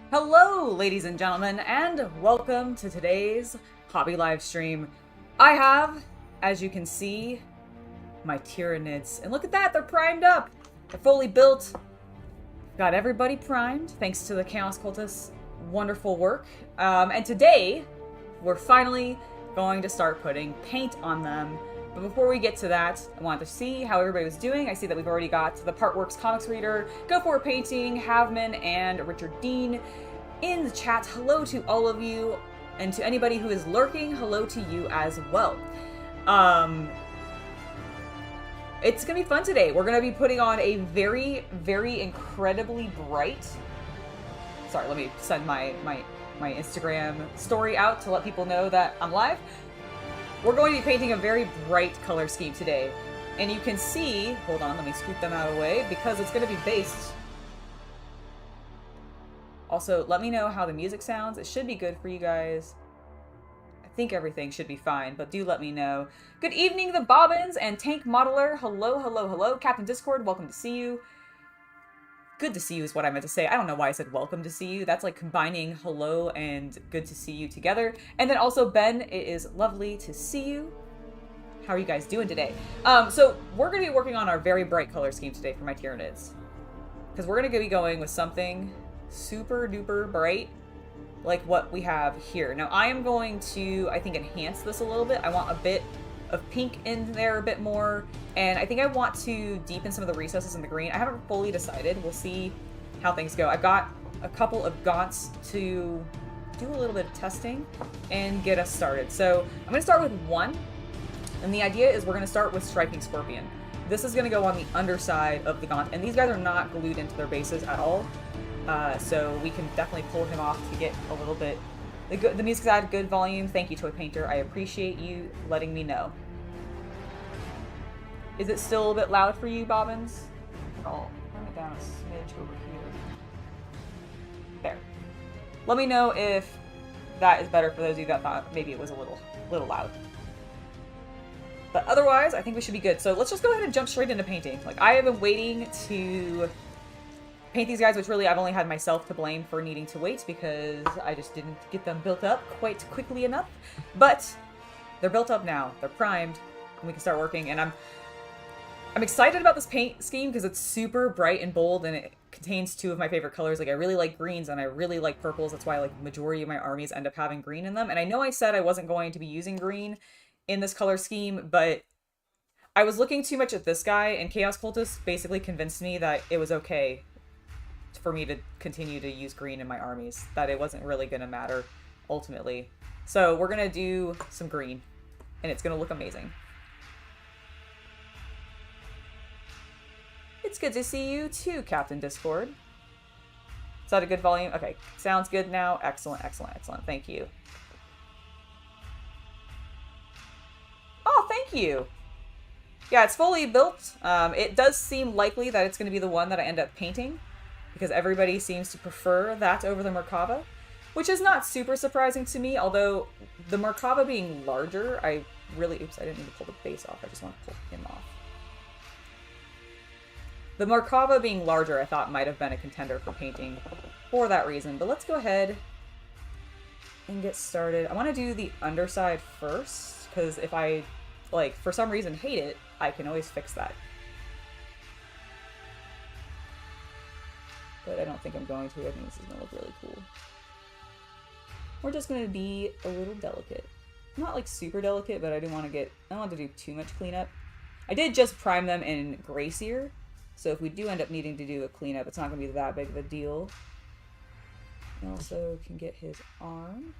Hello, ladies and gentlemen, and welcome to today's hobby live stream. I have, as you can see, my Tyranids. And look at that, they're primed up. They're fully built. Got everybody primed, thanks to the Chaos Cultist's wonderful work. And today, we're finally going to start putting paint on them. But before we get to that, I wanted to see how everybody was doing. I see that we've already got the Partworks comics reader, Go For Painting, Havman, and Richard Dean in the chat. Hello to all of you, and to anybody who is lurking, hello to you as well. It's gonna be fun today. We're gonna be putting on a very, very incredibly bright... Sorry, let me send my Instagram story out to let people know that I'm live. We're going to be painting a very bright color scheme today. And you can see, hold on, let me scoot them out of the way, because it's going to be based. Also, let me know how the music sounds. It should be good for you guys. I think everything should be fine, but do let me know. Good evening, the Bobbins and Tank Modeler. Hello, hello, hello. Captain Discord, welcome to see you. Good to see you is what I meant to say. I don't know why I said welcome to see you. That's like combining hello and good to see you together. And then also, Ben, it is lovely to see you. How are you guys doing today? So we're going to be working on our very bright color scheme today for my Tyranids. Because we're going to be going with something super duper bright like what we have here. Now I am going to, I think, enhance this a little bit. I want a bit of pink in there a bit more, and I think I want to deepen some of the recesses in the green. I haven't fully decided. We'll see how things go. I've got a couple of gaunts to do a little bit of testing and get us started. So I'm going to start with one, and the idea is we're going to start with Striking Scorpion. This is going to go on the underside of the gaunt, and these guys are not glued into their bases at all, so we can definitely pull him off to get a little bit. The music's at a good volume. Thank you, Toy Painter. I appreciate you letting me know. Is it still a bit loud for you, Bobbins? I'll bring it down a smidge over here. There. Let me know if that is better for those of you that thought maybe it was a little loud. But otherwise, I think we should be good. So let's just go ahead and jump straight into painting. Like, I have been waiting to paint these guys, which really I've only had myself to blame for needing to wait because I just didn't get them built up quite quickly enough. But they're built up now. They're primed, and we can start working. And I'm excited about this paint scheme because it's super bright and bold, and it contains two of my favorite colors. Like, I really like greens and I really like purples. That's why, like, the majority of my armies end up having green in them. And I know I said I wasn't going to be using green in this color scheme, but I was looking too much at this guy, and Chaos Cultist basically convinced me that it was okay for me to continue to use green in my armies, that it wasn't really going to matter ultimately. So we're going to do some green, and it's going to look amazing. It's good to see you too, Captain Discord. Is that a good volume? Okay, sounds good now. Excellent, excellent, excellent. Thank you. Oh, thank you. Yeah, it's fully built. It does seem likely that it's going to be the one that I end up painting, because everybody seems to prefer that over the Merkava, which is not super surprising to me, although the Merkava being larger, I really... Oops, I didn't need to pull the base off. I just want to pull him off. The Merkava being larger, I thought might have been a contender for painting for that reason. But let's go ahead and get started. I want to do the underside first, because if I, like, for some reason hate it, I can always fix that. But I don't think I'm going to. I think this is going to look really cool. We're just going to be a little delicate. Not like super delicate, but I don't want to do too much cleanup. I did just prime them in Gracier, so if we do end up needing to do a cleanup, it's not going to be that big of a deal. And also can get his arm.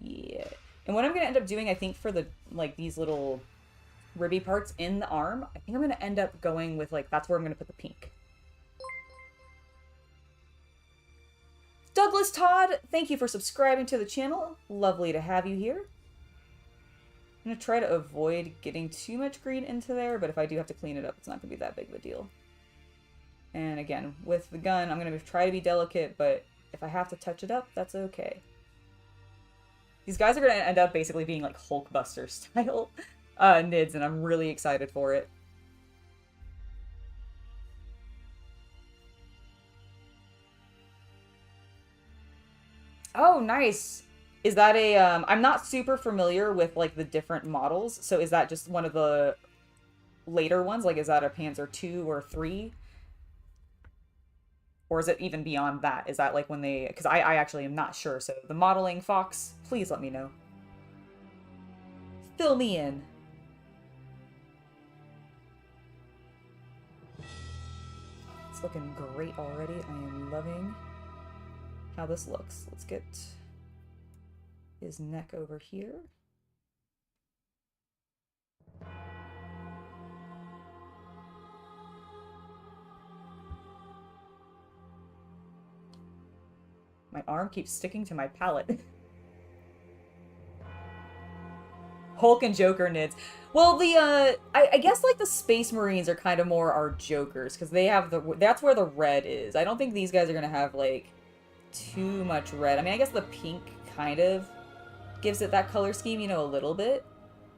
Yeah. And what I'm going to end up doing, I think, for the, like, these little ribby parts in the arm, I think I'm going to end up going with, like, that's where I'm going to put the pink. Douglas Todd, thank you for subscribing to the channel. Lovely to have you here. I'm going to try to avoid getting too much green into there, but if I do have to clean it up, it's not going to be that big of a deal. And again, with the gun, I'm going to try to be delicate, but if I have to touch it up, that's okay. These guys are going to end up basically being like Hulkbuster style Nids, and I'm really excited for it. Oh, nice. Is that a, I'm not super familiar with, like, the different models, so is that just one of the later ones? Like, is that a Panzer 2 or 3? Or is it even beyond that? Is that, like, when they... Because I actually am not sure, so the modeling, Fox, please let me know. Fill me in. It's looking great already. I am loving how this looks. Let's get his neck over here. My arm keeps sticking to my palette. Hulk and Joker nids. Well, the, I guess, like, the Space Marines are kind of more our Jokers, because they have the, that's where the red is. I don't think these guys are going to have, like, too much red. I mean, I guess the pink kind of gives it that color scheme, you know, a little bit,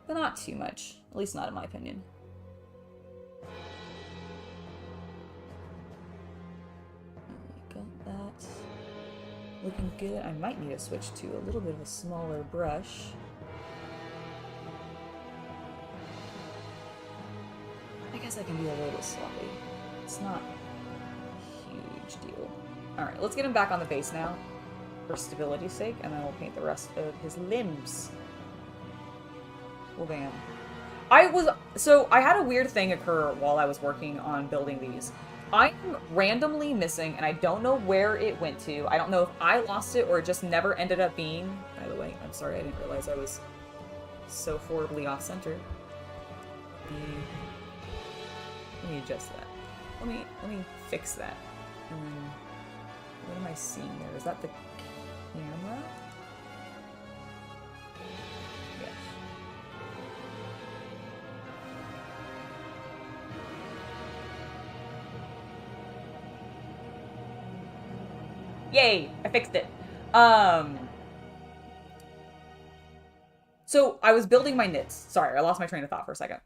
but not too much. At least not in my opinion. Got that. Looking good. I might need to switch to a little bit of a smaller brush. I guess I can be a little bit sloppy. It's not a huge deal. Alright, let's get him back on the base now, for stability's sake, and then we'll paint the rest of his limbs. Well, bam. So I had a weird thing occur while I was working on building these. I'm randomly missing, and I don't know where it went to. I don't know if I lost it or it just never ended up being. By the way, I'm sorry, I didn't realize I was so horribly off-center. Let me adjust that. Let me fix that. What am I seeing there? Is that the camera? Yes. Yay! I fixed it. So I was building my nids. Sorry, I lost my train of thought for a second.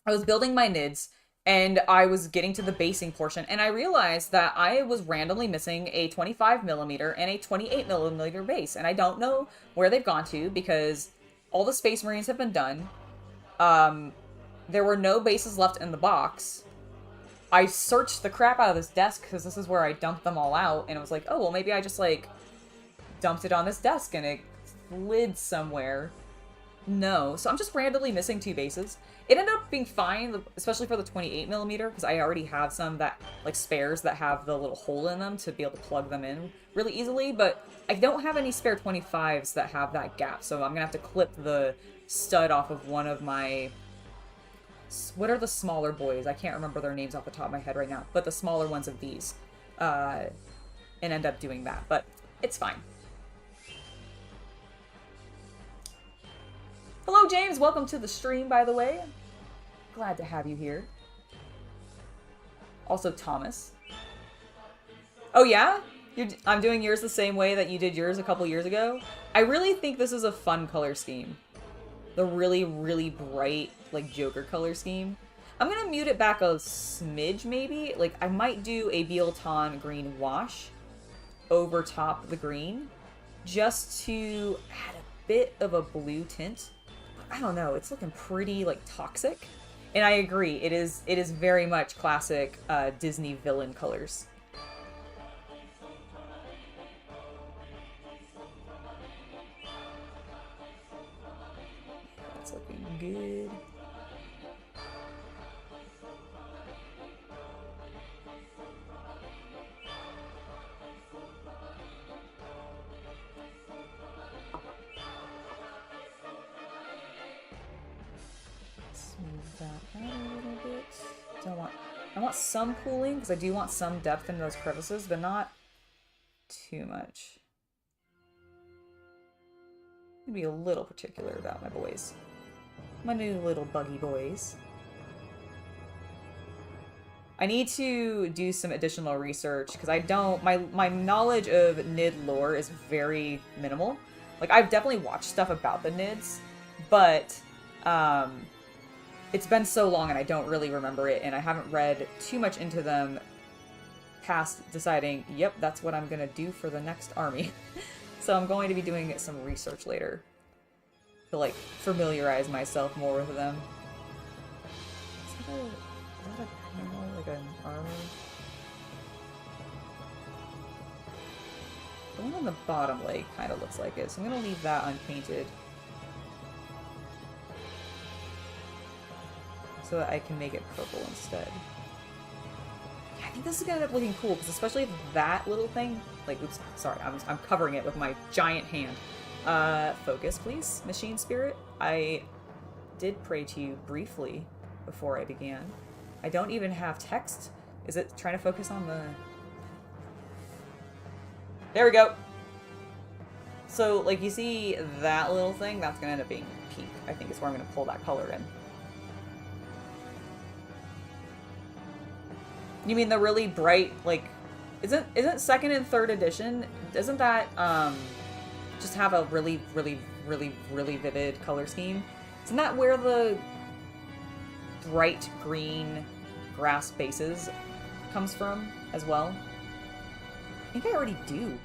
I was building my nids, and I was getting to the basing portion, and I realized that I was randomly missing a 25mm and a 28mm base, and I don't know where they've gone to, because all the Space Marines have been done. There were no bases left in the box. I searched the crap out of this desk, because this is where I dumped them all out, and it was like, oh, well, maybe I just, like, dumped it on this desk, and it slid somewhere. No. So I'm just randomly missing 2 bases. It ended up being fine, especially for the 28mm, because I already have some that, like, spares that have the little hole in them to be able to plug them in really easily, but I don't have any spare 25s that have that gap, so I'm gonna have to clip the stud off of one of my... What are the smaller boys? I can't remember their names off the top of my head right now, but the smaller ones of these, and end up doing that, but it's fine. Hello, James. Welcome to the stream, by the way. Glad to have you here. Also, Thomas. Oh, yeah? I'm doing yours the same way that you did yours a couple years ago. I really think this is a fun color scheme. The really, really bright, like, Joker color scheme. I'm going to mute it back a smidge, maybe. Like, I might do a Bealton green wash over top the green, just to add a bit of a blue tint. I don't know, it's looking pretty, like, toxic. And I agree, it is very much classic Disney villain colors. That's looking good. Smooth that out a little bit. I want some pooling, because I do want some depth in those crevices, but not too much. I'm gonna be a little particular about my boys. My new little buggy boys. I need to do some additional research, because I don't... My knowledge of Nid lore is very minimal. Like, I've definitely watched stuff about the Nids, but... it's been so long and I don't really remember it, and I haven't read too much into them past deciding, yep, that's what I'm gonna do for the next army. So I'm going to be doing some research later to, like, familiarize myself more with them. Is that a panel? Like an armor? The one on the bottom leg kind of looks like it, so I'm going to leave that unpainted. So that I can make it purple instead. Yeah, I think this is going to end up looking cool, because especially if that little thing... Like, oops, sorry, I'm covering it with my giant hand. Focus, please, Machine Spirit. I did pray to you briefly before I began. I don't even have text. Is it trying to focus on the... There we go! So, like, you see that little thing? That's gonna end up being pink. I think is where I'm gonna pull that color in. You mean the really bright, like... Isn't second and third edition, doesn't that, just have a really, really, really, really vivid color scheme? Isn't that where the bright green grass bases comes from as well? I think I already do.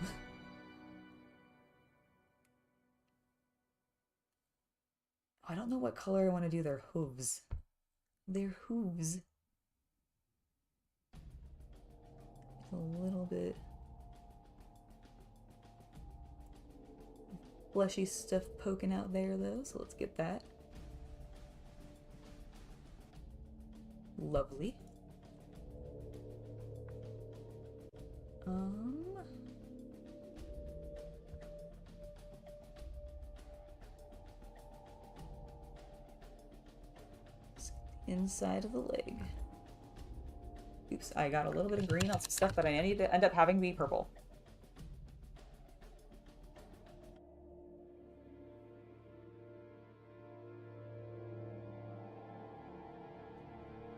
I don't know what color I want to do their hooves. Their hooves. A little bit fleshy stuff poking out there though, so let's get that. Lovely. Inside of the leg. Oops, I got a little bit of green on some stuff that I need to end up having be purple.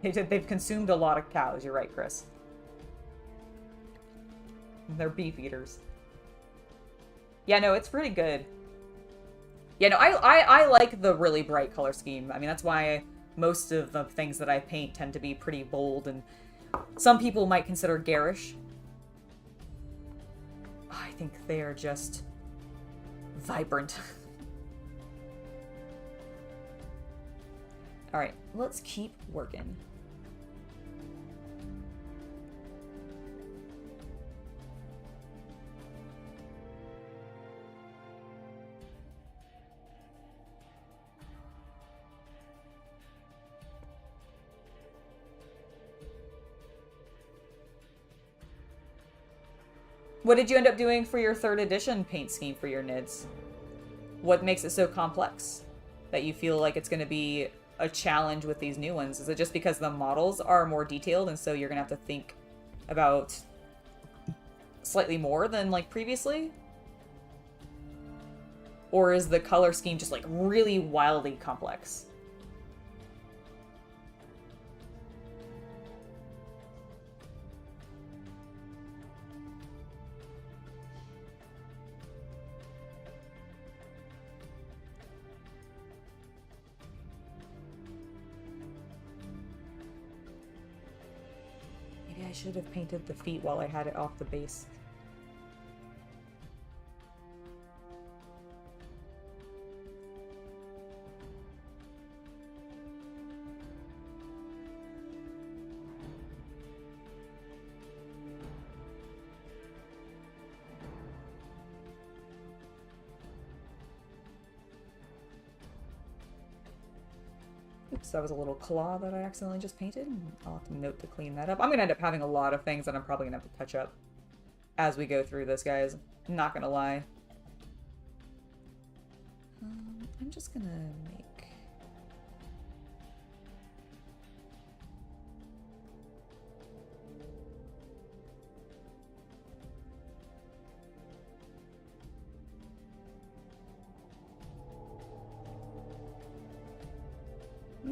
They've consumed a lot of cows, you're right, Chris. They're beef eaters. Yeah, no, it's pretty good. Yeah, no, I like the really bright color scheme. I mean, that's why most of the things that I paint tend to be pretty bold, and some people might consider garish. I think they are just vibrant. Alright, let's keep working. What did you end up doing for your 3rd edition paint scheme for your NIDS? What makes it so complex that you feel like it's going to be a challenge with these new ones? Is it just because the models are more detailed and so you're going to have to think about slightly more than like previously? Or is the color scheme just like really wildly complex? I should have painted the feet while I had it off the base. Oops, that was a little claw that I accidentally just painted. I'll have to note to clean that up. I'm going to end up having a lot of things that I'm probably going to have to touch up as we go through this, guys. I'm not going to lie. I'm just going to make...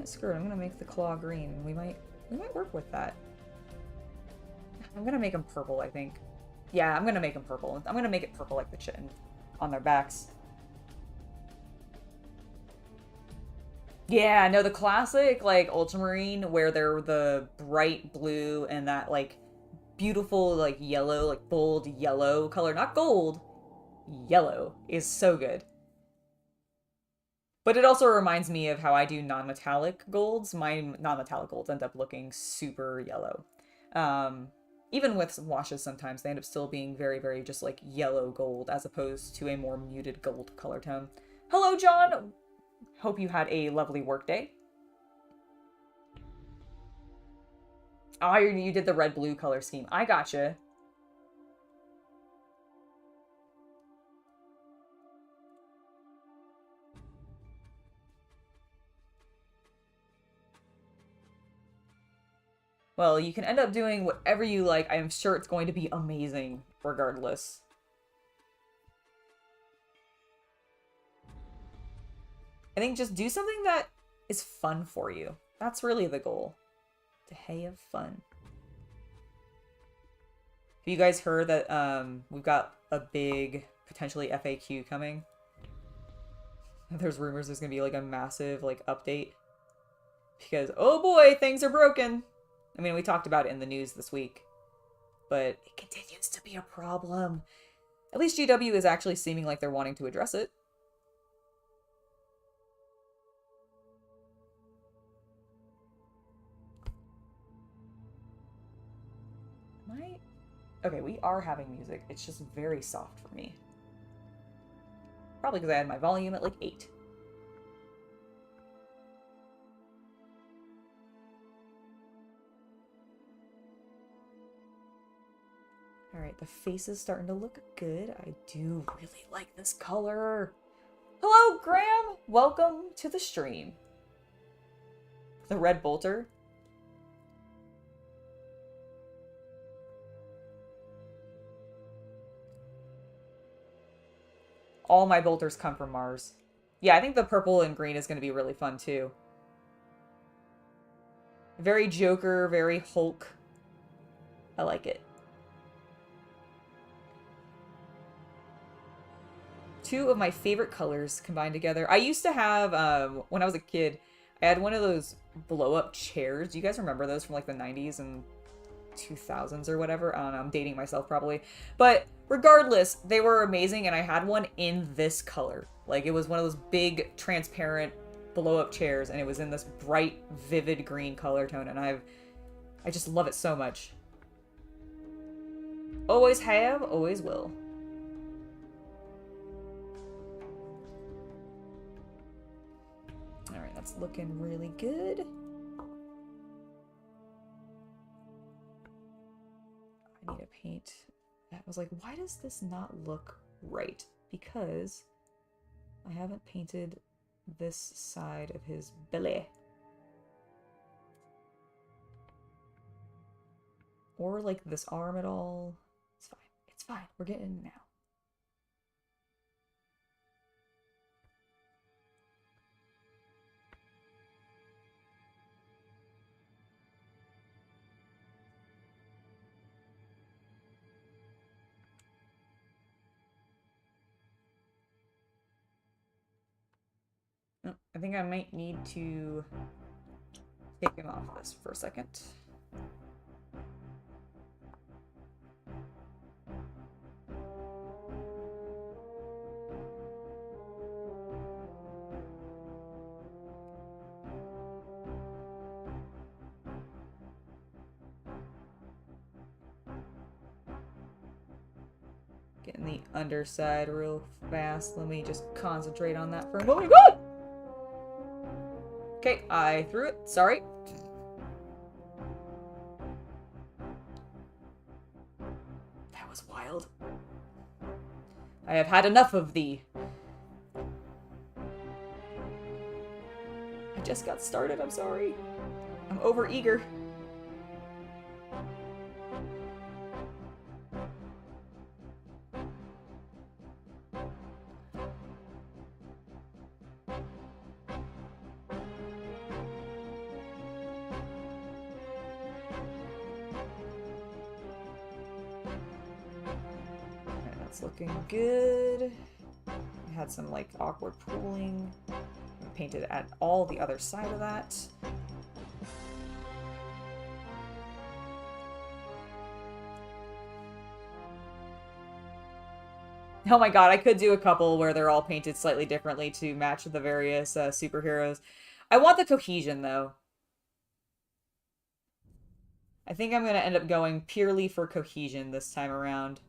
Screw it, I'm gonna make the claw green. We might work with that. I'm gonna make them purple, I think. Yeah, I'm gonna make them purple. I'm gonna make it purple like the chin on their backs. Yeah, no, the classic, like, ultramarine, where they're the bright blue and that, like, beautiful, like, yellow, like, bold yellow color. Not gold, yellow is so good. But it also reminds me of how I do non-metallic golds. My non-metallic golds end up looking super yellow. Even with washes, sometimes they end up still being very, very just like yellow gold as opposed to a more muted gold color tone. Hello, John! Hope you had a lovely workday. Oh, you did the red-blue color scheme. I gotcha. Well, you can end up doing whatever you like. I am sure it's going to be amazing, regardless. I think just do something that is fun for you. That's really the goal. To have fun. Have you guys heard that we've got a big, potentially FAQ coming? There's rumors there's gonna be like a massive like update. Because, oh boy, things are broken! I mean, we talked about it in the news this week. But it continues to be a problem. At least GW is actually seeming like they're wanting to address it. Okay, we are having music. It's just very soft for me. Probably because I had my volume at like 8. Alright, the face is starting to look good. I do really like this color. Hello, Graham! Welcome to the stream. The red bolter. All my bolters come from Mars. Yeah, I think the purple and green is going to be really fun, too. Very Joker, very Hulk. I like it. 2 of my favorite colors combined together. I used to have, when I was a kid, I had one of those blow-up chairs. Do you guys remember those from, like, the 90s and 2000s or whatever? I don't know, I'm dating myself probably. But regardless, they were amazing, and I had one in this color. Like, it was one of those big, transparent, blow-up chairs, and it was in this bright, vivid green color tone, and I just love it so much. Always have, always will. Alright, that's looking really good. I need to paint. I was like, why does this not look right? Because I haven't painted this side of his belly. Or like this arm at all. It's fine. It's fine. We're getting in now. Oh, I think I might need to take him off this for a second. Getting the underside real fast. Let me just concentrate on that for a moment. Woo! Okay, I threw it. Sorry. That was wild. I have had enough of thee. I just got started, I'm sorry. I'm over-eager. Looking good. I had some like awkward pooling. I painted at all the other side of that. Oh my god, I could do a couple where they're all painted slightly differently to match the various superheroes. I want the cohesion, though. I think I'm going to end up going purely for cohesion this time around.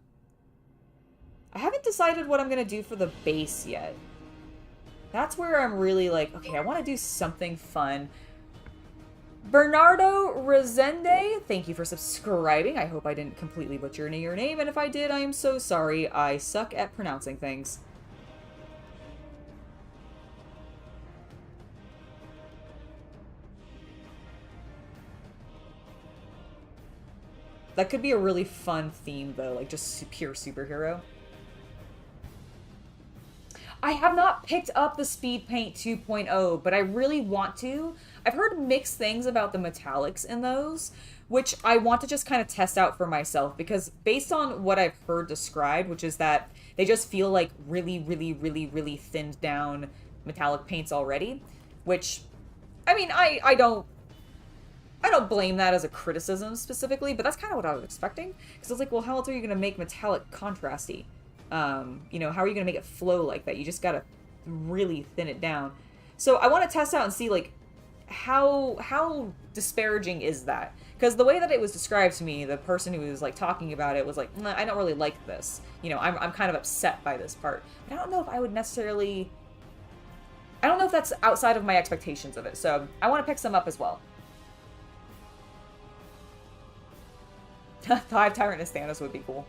I haven't decided what I'm going to do for the base yet. That's where I'm really like, okay, I want to do something fun. Bernardo Resende, thank you for subscribing. I hope I didn't completely butcher your name, and if I did, I am so sorry. I suck at pronouncing things. That could be a really fun theme, though, like just pure superhero. I have not picked up the Speed Paint 2.0, but I really want to. I've heard mixed things about the metallics in those, which I want to just kind of test out for myself, because based on what I've heard described, which is that they just feel like really, really, really, really thinned down metallic paints already, which, I mean, I don't blame that as a criticism specifically, but that's kind of what I was expecting. Because I was like, well, how else are you going to make metallic contrasty? You know, how are you going to make it flow like that? You just got to really thin it down. So I want to test out and see, like, how disparaging is that? Because the way that it was described to me, the person who was, like, talking about it was like, nah, I don't really like this. You know, I'm kind of upset by this part. But I don't know if I would necessarily... I don't know if that's outside of my expectations of it. So I want to pick some up as well. 5 Tyrant and Thanos would be cool.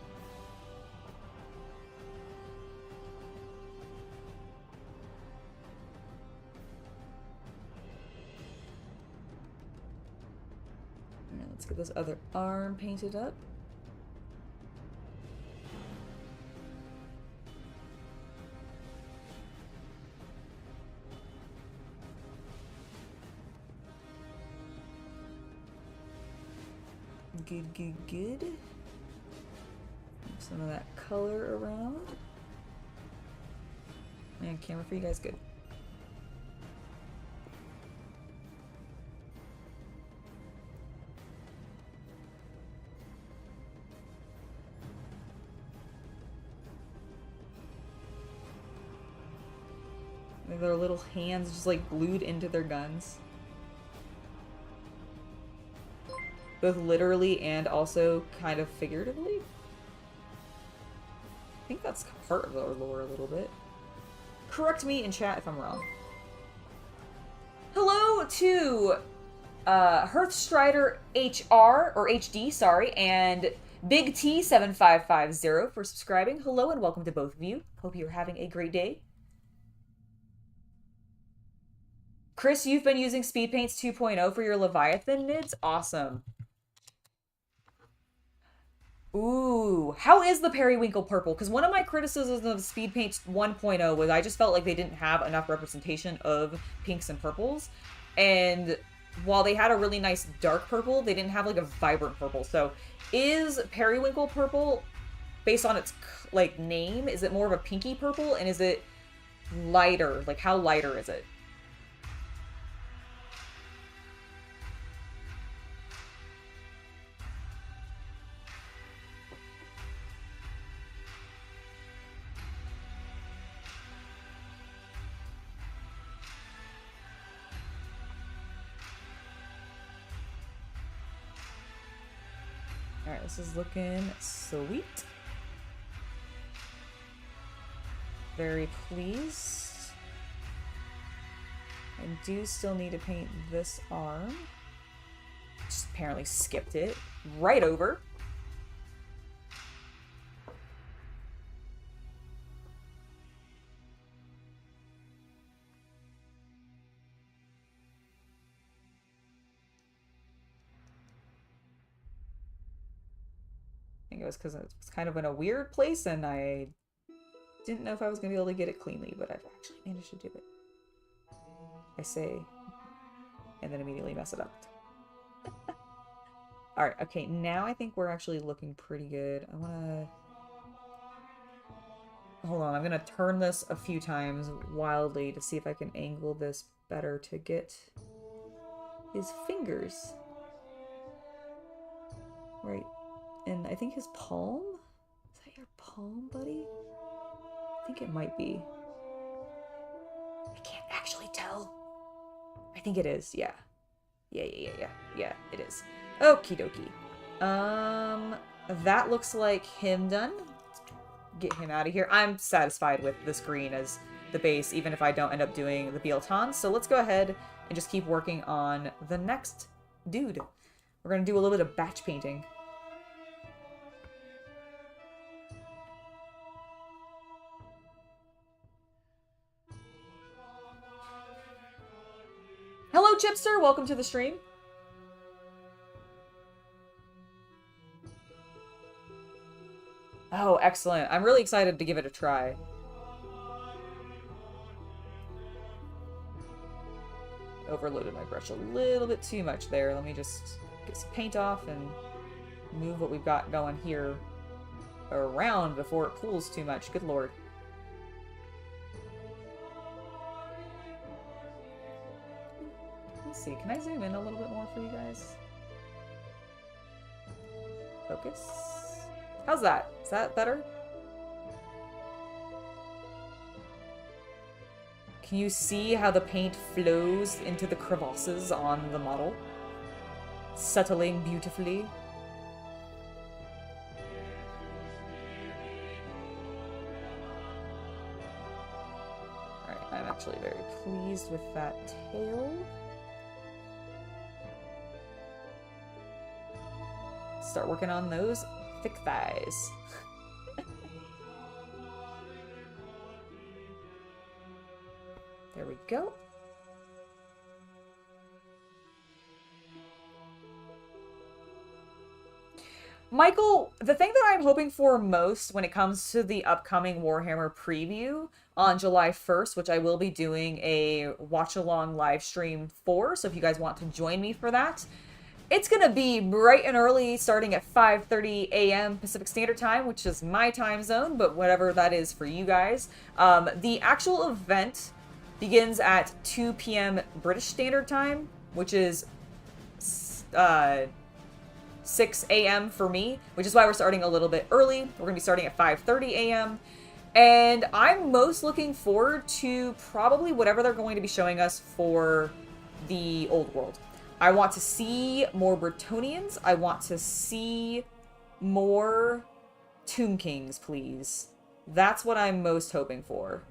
Alright, let's get this other arm painted up. Good, good, good. Move some of that color around. And camera for you guys, good. Their little hands just like glued into their guns. Both literally and also kind of figuratively. I think that's part of our lore a little bit. Correct me in chat if I'm wrong. Hello to Hearthstrider HR, or HD, sorry, and Big T7550 for subscribing. Hello and welcome to both of you. Hope you're having a great day. Chris, you've been using Speed Paints 2.0 for your Leviathan mids? Awesome. Ooh, how is the periwinkle purple? Because one of my criticisms of Speed Paint 1.0 was I just felt like they didn't have enough representation of pinks and purples. And while they had a really nice dark purple, they didn't have like a vibrant purple. So is periwinkle purple, based on its like name, is it more of a pinky purple? And is it lighter? Like how lighter is it? Alright, this is looking sweet. Very pleased. I do still need to paint this arm. Just apparently skipped it right over. I think it was because it was kind of in a weird place and I didn't know if I was going to be able to get it cleanly, but I've actually managed to do it. I say, and then immediately mess it up. Alright, okay, now I think we're actually looking pretty good. I want to... Hold on, I'm going to turn this a few times wildly to see if I can angle this better to get his fingers right. And I think his palm? Is that your palm, buddy? think it might be. I can't actually tell. I think it is, yeah. Yeah, it is. Okie dokie. That looks like him done. Get him out of here. I'm satisfied with this green as the base, even if I don't end up doing the Bielton. So let's go ahead and just keep working on the next dude. We're going to do a little bit of batch painting. Hello, Chipster. Welcome to the stream. Oh, excellent. I'm really excited to give it a try. Overloaded my brush a little bit too much there. Let me just get some paint off and move what we've got going here around before it pools too much. Good lord. Let's see. Can I zoom in a little bit more for you guys? Focus. How's that? Is that better? Can you see how the paint flows into the crevasses on the model? Settling beautifully. Alright, I'm actually very pleased with that tail. Start working on those thick thighs. There we go. Michael, the thing that I'm hoping for most when it comes to the upcoming Warhammer preview on July 1st, which I will be doing a watch-along live stream for, so if you guys want to join me for that, it's going to be bright and early, starting at 5:30 a.m. Pacific Standard Time, which is my time zone, but whatever that is for you guys. The actual event begins at 2 p.m. British Standard Time, which is 6 a.m. for me, which is why we're starting a little bit early. We're going to be starting at 5:30 a.m. And I'm most looking forward to probably whatever they're going to be showing us for the Old World. I want to see more Bretonnians. I want to see more Tomb Kings, please. That's what I'm most hoping for.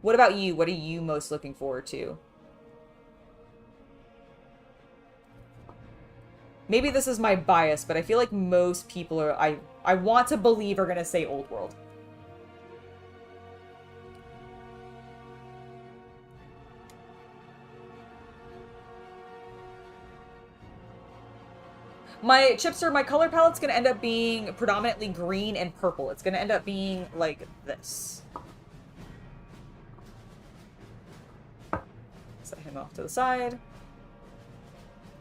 What about you? What are you most looking forward to? Maybe this is my bias, but I feel like most people are, I want to believe are going to say Old World. My Chipster, my color palette's going to end up being predominantly green and purple. It's going to end up being like this. Set him off to the side.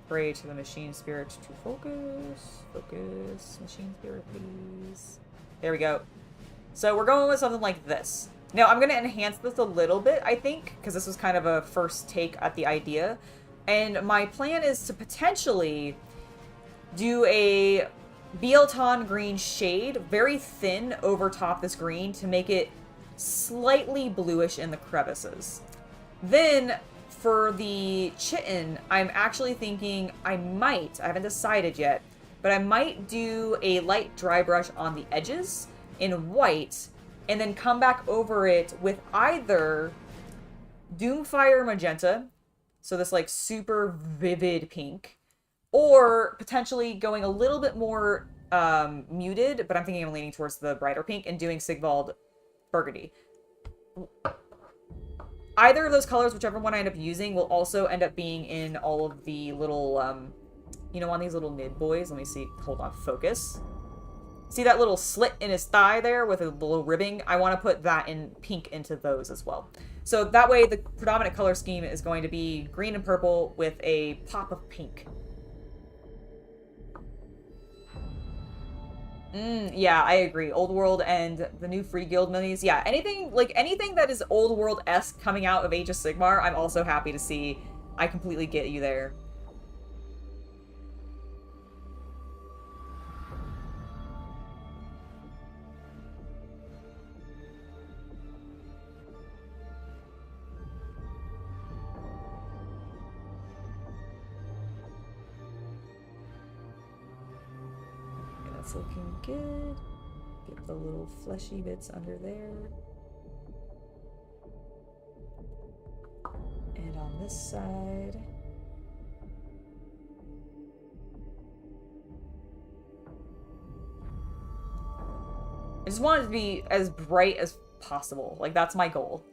Pray to the machine spirit to focus. Focus. Machine spirit, please. There we go. So we're going with something like this. Now, I'm going to enhance this a little bit, I think, because this was kind of a first take at the idea. And my plan is to potentially do a Bielton green shade, very thin over top this green to make it slightly bluish in the crevices. Then, for the chitin, I'm actually thinking I haven't decided yet, but I might do a light dry brush on the edges in white, and then come back over it with either Doomfire Magenta, so this like super vivid pink, or potentially going a little bit more muted, but I'm thinking I'm leaning towards the brighter pink and doing Sigvald Burgundy. Either of those colors, whichever one I end up using, will also end up being in all of the little, you know, on these little mid boys. Let me see. Hold on. Focus. See that little slit in his thigh there with a little ribbing? I want to put that in pink into those as well. So that way the predominant color scheme is going to be green and purple with a pop of pink. Yeah, I agree. Old World and the new Free Guild minis. Yeah, anything that is Old World-esque coming out of Age of Sigmar, I'm also happy to see. I completely get you there. That's looking good. Get the little fleshy bits under there. And on this side. I just want it to be as bright as possible. Like, that's my goal.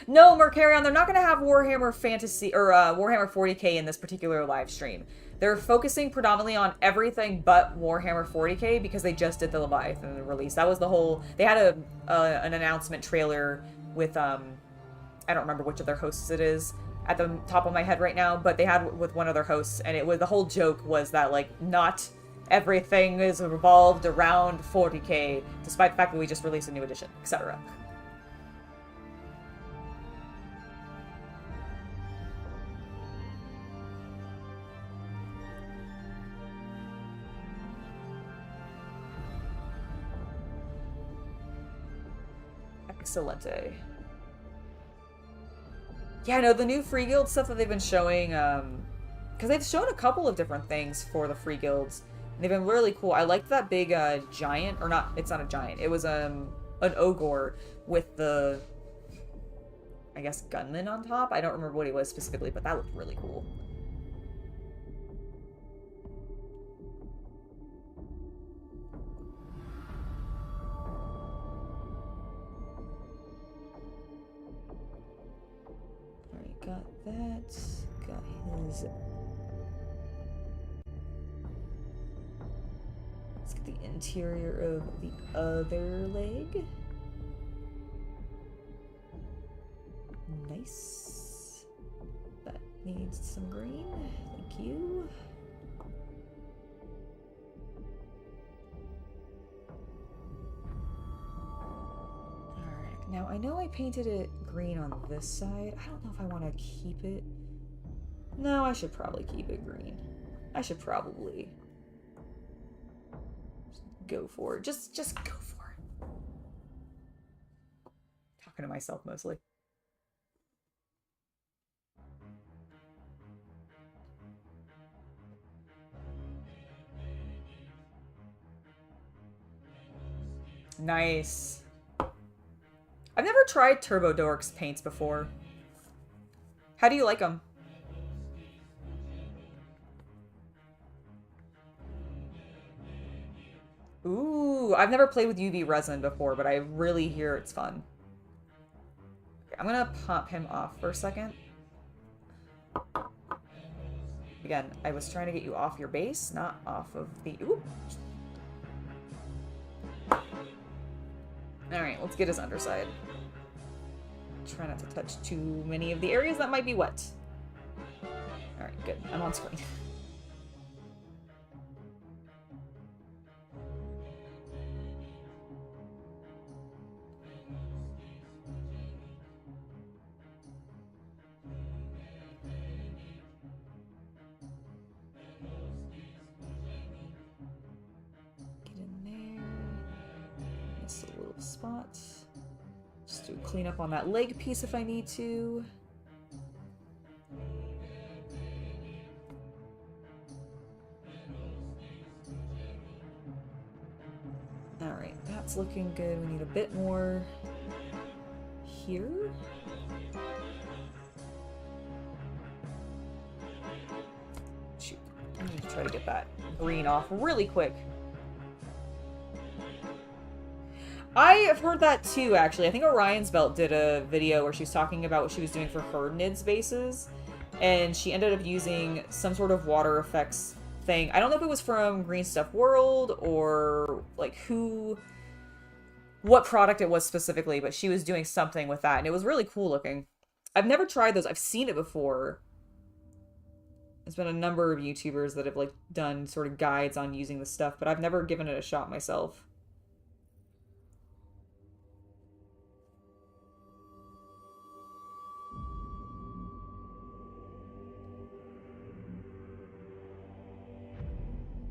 No, Mercarion, they're not going to have Warhammer Fantasy or Warhammer 40k in this particular live stream. They're focusing predominantly on everything but Warhammer 40k because they just did the Leviathan release. That was the whole... They had an announcement trailer with, I don't remember which of their hosts it is at the top of my head right now, but they had with one of their hosts, and it was the whole joke was that, like, not everything is revolved around 40k, despite the fact that we just released a new edition, etc. Excelente. Yeah, no, the new free guild stuff that they've been showing, because they've shown a couple of different things for the free guilds. And they've been really cool. I liked that big giant, or not, it's not a giant. It was an ogre with the, I guess, gunman on top. I don't remember what he was specifically, but that looked really cool. Got that. Got his... Let's get the interior of the other leg. Nice. That needs some green. Thank you. Now, I know I painted it green on this side. I don't know if I want to keep it. No, I should probably keep it green. I should probably go for it. Just go for it. Talking to myself mostly. Nice. I've never tried Turbo Dork's paints before. How do you like them? Ooh, I've never played with UV resin before, but I really hear it's fun. Okay, I'm gonna pop him off for a second. Again, I was trying to get you off your base, not off of the... Ooh. Alright, let's get his underside. Try not to touch too many of the areas that might be wet. Alright, good. I'm on screen. Get in there. Just a little spot. Just do a clean up on that leg piece if I need to. Alright, that's looking good. We need a bit more here. Shoot, I'm gonna try to get that green off really quick. I have heard that too, actually. I think Orion's Belt did a video where she was talking about what she was doing for her NIDS bases, and she ended up using some sort of water effects thing. I don't know if it was from Green Stuff World or like what product it was specifically, but she was doing something with that, and it was really cool looking. I've never tried those. I've seen it before. There's been a number of YouTubers that have like done sort of guides on using the stuff, but I've never given it a shot myself.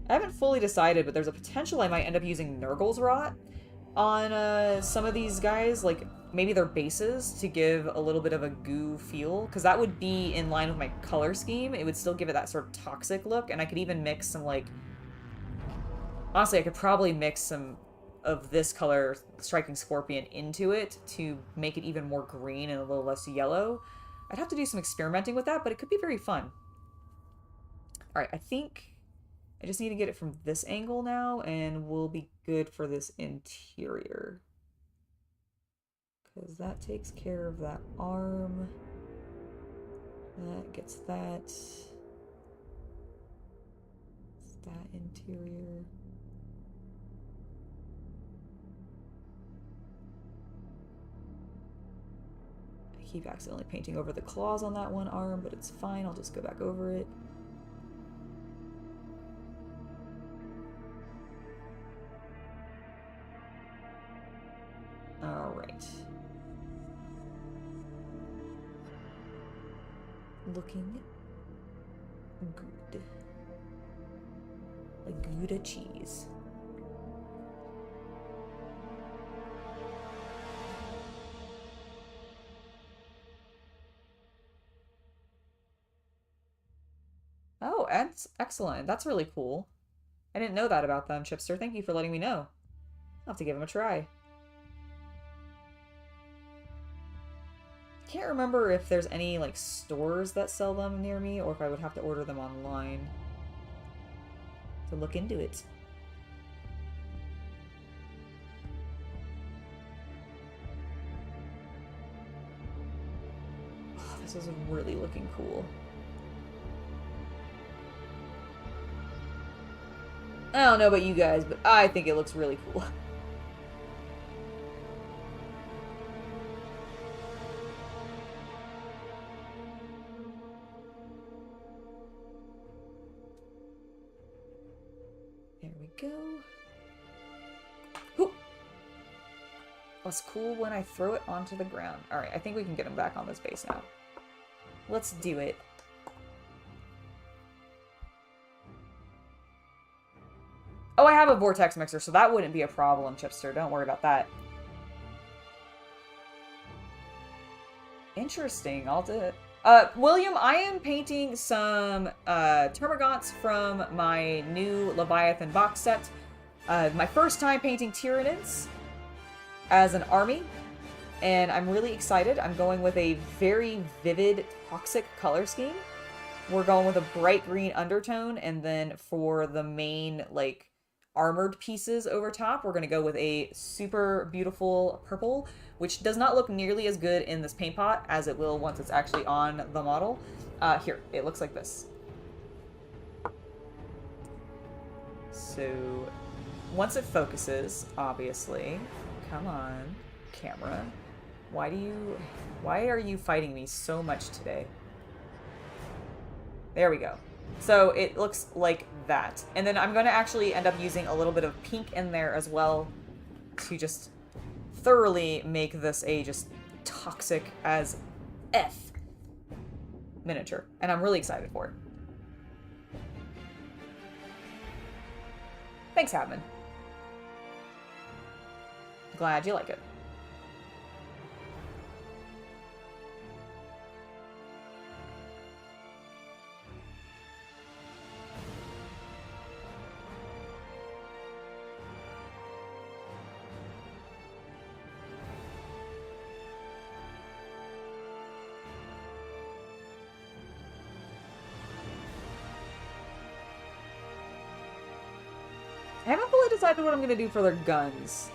I haven't fully decided, but there's a potential I might end up using Nurgle's Rot on some of these guys, like maybe their bases, to give a little bit of a goo feel, because that would be in line with my color scheme. It would still give it that sort of toxic look, and I could even mix some like Honestly, I could probably mix some of this color Striking Scorpion into it to make it even more green and a little less yellow. I'd have to do some experimenting with that, but it could be very fun. Alright, I think I just need to get it from this angle now, and we'll be good for this interior. Because that takes care of that arm. That gets that. It's that interior. I keep accidentally painting over the claws on that one arm, but it's fine. I'll just go back over it. Alright. Looking good. Like Gouda cheese. Oh, excellent. That's really cool. I didn't know that about them, Chipster. Thank you for letting me know. I'll have to give them a try. Can't remember if there's any, like, stores that sell them near me, or if I would have to order them online. To look into it. Oh, this is really looking cool. I don't know about you guys, but I think it looks really cool. There we go. Whoop. That's cool when I throw it onto the ground. Alright, I think we can get him back on this base now. Let's do it. Oh, I have a vortex mixer, so that wouldn't be a problem, Chipster. Don't worry about that. Interesting. I'll do it. William, I am painting some termagants from my new Leviathan box set. My first time painting Tyranids as an army, and I'm really excited. I'm going with a very vivid, toxic color scheme. We're going with a bright green undertone, and then for the main, like, armored pieces over top, we're going to go with a super beautiful purple, which does not look nearly as good in this paint pot as it will once it's actually on the model. Here, it looks like this. So, once it focuses, obviously, come on, camera. Why are you fighting me so much today? There we go. So it looks like that. And then I'm going to actually end up using a little bit of pink in there as well to just thoroughly make this a just toxic as F miniature. And I'm really excited for it. Thanks, Hadman. Glad you like it. I haven't fully decided what I'm going to do for their guns.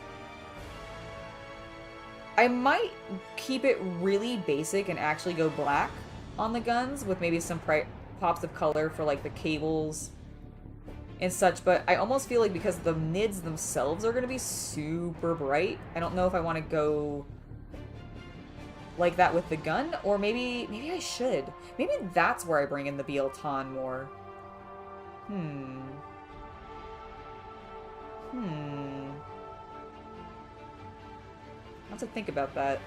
I might keep it really basic and actually go black on the guns with maybe some pops of color for like the cables and such, but I almost feel like because the nids themselves are going to be super bright, I don't know if I want to go like that with the gun, or maybe I should. Maybe that's where I bring in the Bielton more. I'll have to think about that.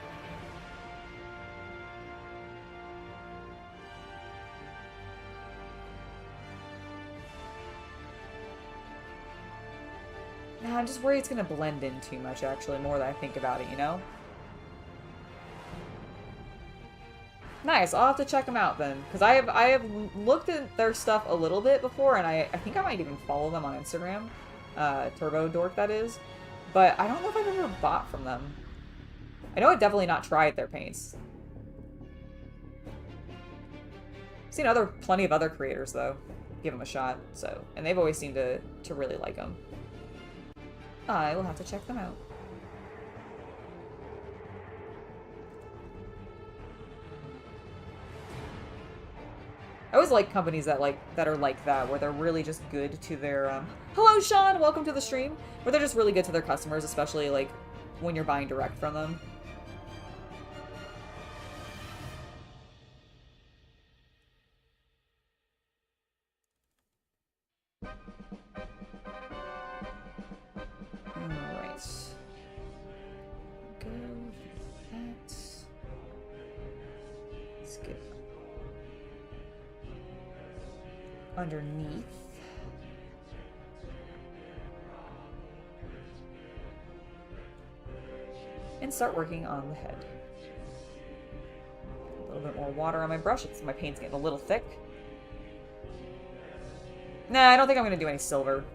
Nah, I'm just worried it's gonna blend in too much, actually, more than I think about it, you know? Nice, I'll have to check them out then. Because I have looked at their stuff a little bit before, and I think I might even follow them on Instagram. Turbo Dork, that is. But I don't know if I've ever bought from them. I know I've definitely not tried their paints. I've seen plenty of other creators, though, give them a shot, so... And they've always seemed to really like them. I will have to check them out. I always like companies that are like that, where they're really just good to their, Hello, Sean! Welcome to the stream! Where they're just really good to their customers, especially, like, when you're buying direct from them. Alright. Go that. Let's get underneath. And start working on the head. A little bit more water on my brush. My paint's getting a little thick. Nah, I don't think I'm going to do any silver.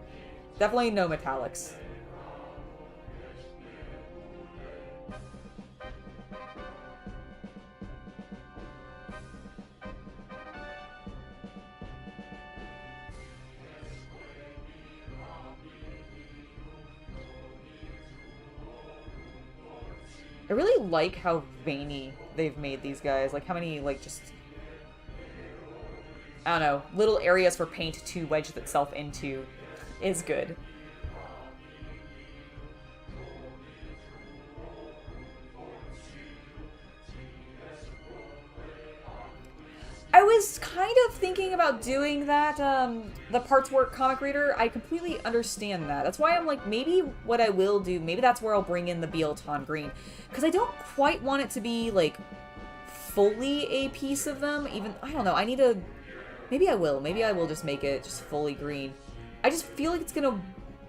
Definitely no metallics. I really like how veiny they've made these guys. Like, how many, like, just... I don't know, little areas for paint to wedge itself into is good. I was kind of thinking about doing that, the parts work comic reader. I completely understand that. That's why I'm like, maybe what I will do, maybe that's where I'll bring in the Bealton green. Because I don't quite want it to be, like, fully a piece of them. Even, I don't know, I need to... Maybe I will. Maybe I will just make it just fully green. I just feel like it's gonna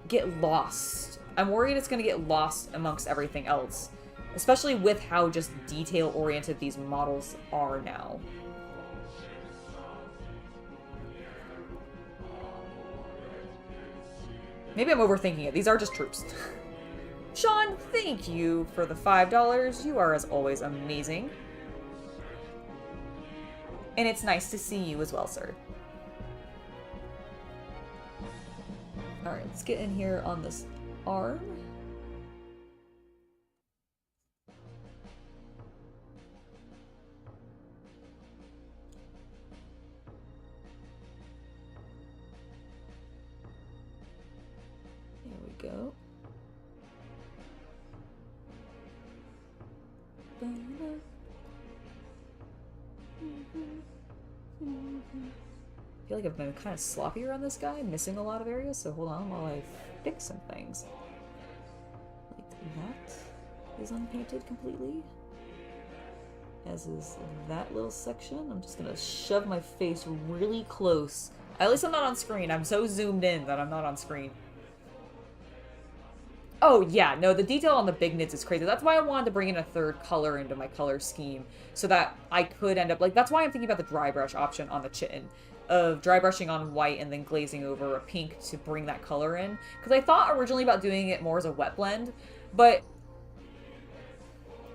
get lost. I'm worried it's gonna get lost amongst everything else. Especially with how just detail-oriented these models are now. Maybe I'm overthinking it. These are just troops. Sean, thank you for the $5. You are, as always, amazing. And it's nice to see you as well, sir. Alright, let's get in here on this arm. There we go. I feel like I've been kind of sloppier on this guy, missing a lot of areas, so hold on while I fix some things. Like that is unpainted completely. As is that little section. I'm just gonna shove my face really close. At least I'm not on screen. I'm so zoomed in that I'm not on screen. Oh, yeah, no, the detail on the big knits is crazy. That's why I wanted to bring in a third color into my color scheme, so that I could end up, like, that's why I'm thinking about the dry brush option on the chitin, of dry brushing on white and then glazing over a pink to bring that color in. Because I thought originally about doing it more as a wet blend, but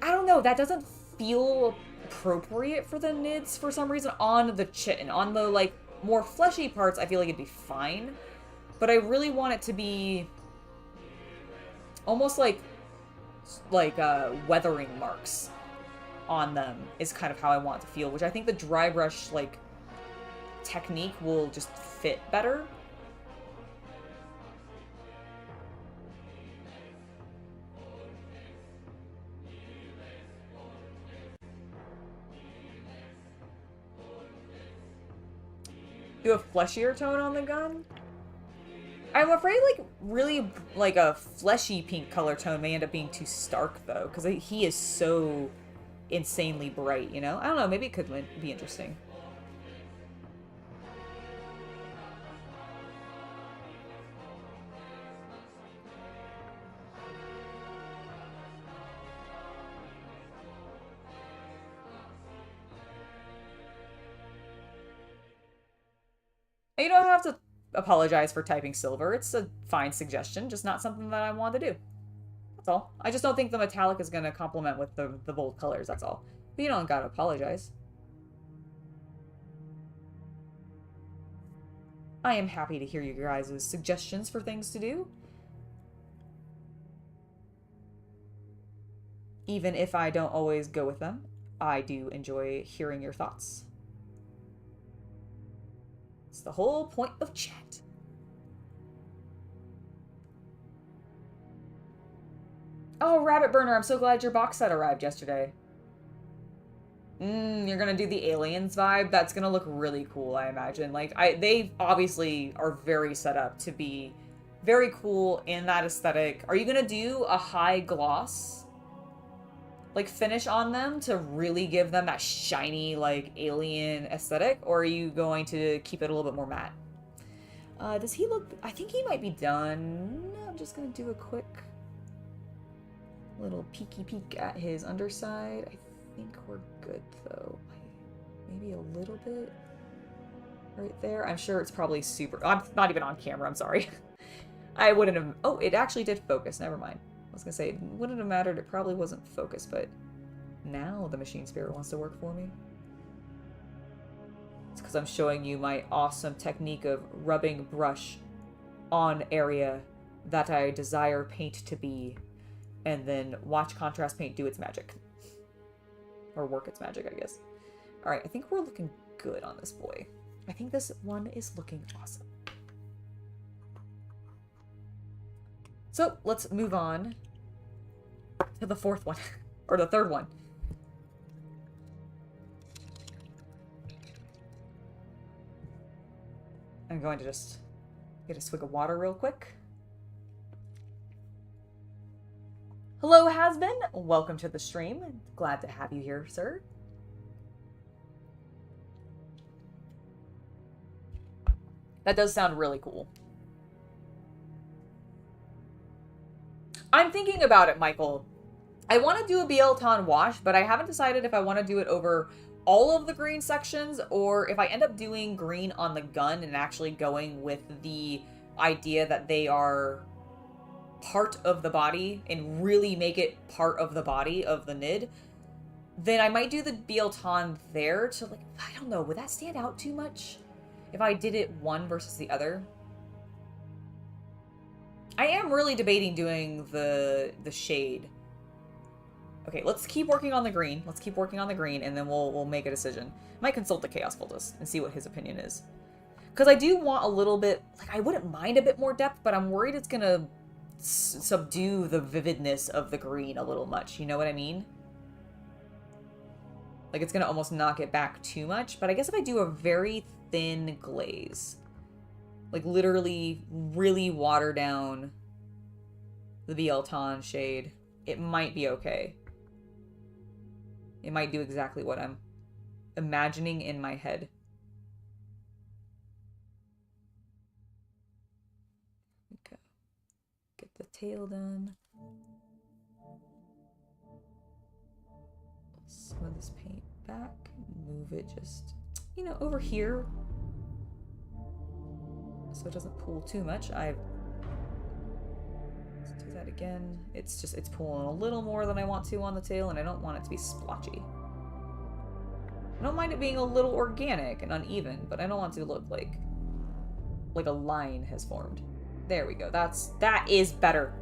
I don't know, that doesn't feel appropriate for the knits for some reason on the chitin. On the, like, more fleshy parts, I feel like it'd be fine, but I really want it to be... almost like weathering marks on them is kind of how I want it to feel, which I think the dry brush, like, technique will just fit better. Do a fleshier tone on the gun? I'm afraid, like, really, like, a fleshy pink color tone may end up being too stark, though, because he is so insanely bright, you know? I don't know, maybe it could be interesting. You don't have to apologize for typing silver. It's a fine suggestion, just not something that I want to do. That's all. I just don't think the metallic is going to complement with the bold colors, that's all. But you don't gotta apologize. I am happy to hear you guys' suggestions for things to do. Even if I don't always go with them, I do enjoy hearing your thoughts. It's the whole point of chat. Oh, Rabbit Burner, I'm so glad your box set arrived yesterday. You're gonna do the aliens vibe? That's gonna look really cool, I imagine. Like, they obviously are very set up to be very cool in that aesthetic. Are you gonna do a high gloss, like, finish on them to really give them that shiny, like, alien aesthetic? Or are you going to keep it a little bit more matte? Does he look... I think he might be done. I'm just gonna do a quick little peeky peek at his underside. I think we're good, though. Maybe a little bit right there. I'm sure it's probably super... I'm not even on camera, I'm sorry. I wouldn't have... Oh, it actually did focus. Never mind. I was gonna say, it wouldn't have mattered. It probably wasn't focused, but now the machine spirit wants to work for me. It's because I'm showing you my awesome technique of rubbing brush on area that I desire paint to be, and then watch contrast paint do its magic. Or work its magic, I guess. Alright, I think we're looking good on this boy. I think this one is looking awesome. So, let's move on to the fourth one. Or the third one. I'm going to just get a swig of water real quick. Hello, Hasbin. Welcome to the stream. Glad to have you here, sir. That does sound really cool. I'm thinking about it, Michael. I want to do a Bielton wash, but I haven't decided if I want to do it over all of the green sections or if I end up doing green on the gun and actually going with the idea that they are part of the body and really make it part of the body of the Nid, then I might do the Bielton there to, like, I don't know, would that stand out too much if I did it one versus the other? I am really debating doing the shade. Okay, let's keep working on the green. Let's keep working on the green, and then we'll make a decision. I might consult the Chaos Cultist and see what his opinion is. Because I do want a little bit, like, I wouldn't mind a bit more depth, but I'm worried it's gonna subdue the vividness of the green a little much. You know what I mean? Like, it's gonna almost knock it back too much. But I guess if I do a very thin glaze, like literally really water down the Bielton shade, it might be okay. It might do exactly what I'm imagining in my head. Okay. Get the tail done. Some of this paint back. Move it just, you know, over here, so it doesn't pool too much. Let's do that again. It's pulling a little more than I want to on the tail, and I don't want it to be splotchy. I don't mind it being a little organic and uneven, but I don't want it to look like a line has formed. There we go. That is better.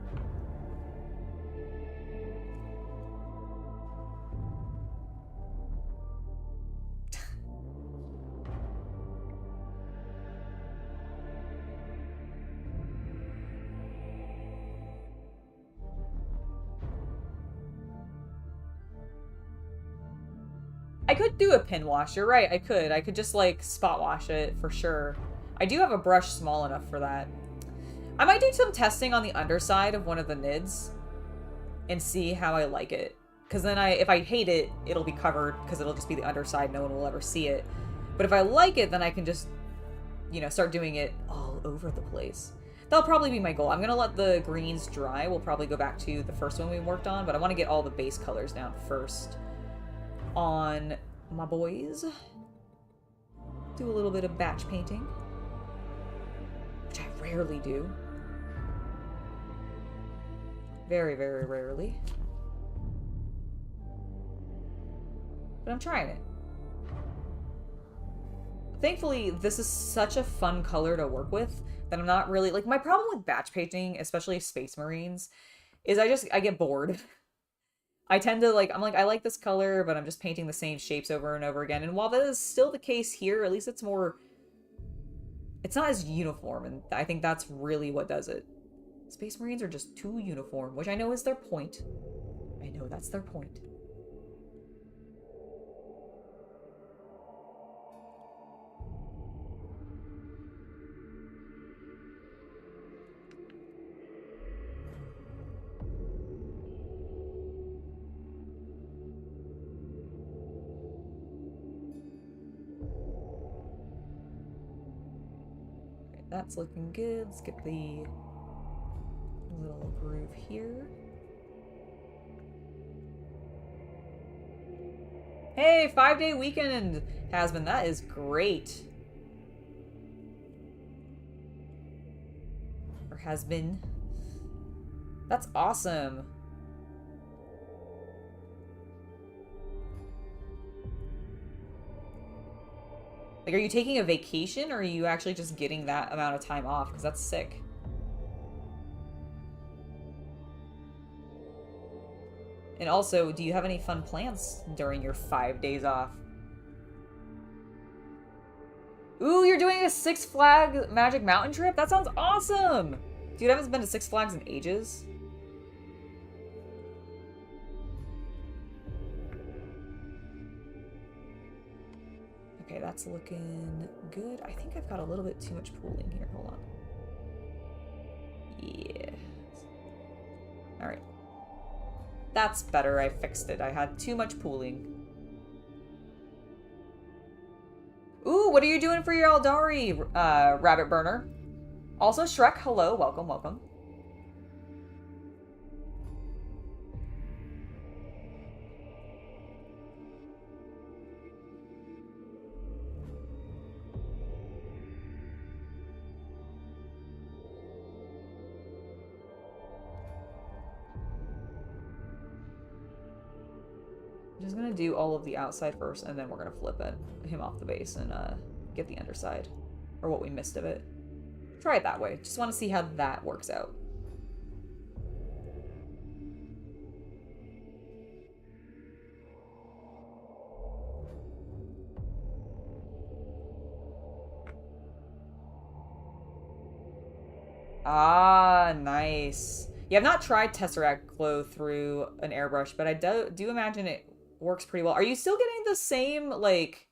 I could do a pin wash. You're right, I could just, like, spot wash it for sure. I do have a brush small enough for that. I might do some testing on the underside of one of the Nids and see how I like it. Because then if I hate it, it'll be covered because it'll just be the underside. No one will ever see it. But if I like it, then I can just, you know, start doing it all over the place. That'll probably be my goal. I'm going to let the greens dry. We'll probably go back to the first one we worked on, but I want to get all the base colors down first on my boys. Do a little bit of batch painting. rarely do. Very, very rarely. But I'm trying it. Thankfully, this is such a fun color to work with that I'm not really... Like, my problem with batch painting, especially Space Marines, is I get bored. I tend to, like, I'm like, I like this color, but I'm just painting the same shapes over and over again. And while that is still the case here, at least it's more... It's not as uniform, and I think that's really what does it. Space Marines are just too uniform, which I know is their point. I know that's their point. That's looking good. Let's get the little groove here. Hey, 5-day weekend, Hasbin. That is great. Or has been. That's awesome. Like, are you taking a vacation, or are you actually just getting that amount of time off? Because that's sick. And also, do you have any fun plans during your 5 days off? Ooh, you're doing a Six Flags Magic Mountain trip? That sounds awesome! Dude, I haven't been to Six Flags in ages. Okay, that's looking good. I think I've got a little bit too much pooling here. Hold on. Yeah. Alright. That's better. I fixed it. I had too much pooling. Ooh, what are you doing for your Eldari, Rabbit Burner? Also, Shrek, hello. Welcome, welcome. I'm just gonna do all of the outside first, and then we're gonna flip him off the base and get the underside, or what we missed of it. Try it that way. Just want to see how that works out. Ah, nice. Yeah, I've not tried Tesseract Glow through an airbrush, but I do imagine it works pretty well. Are you still getting the same, like,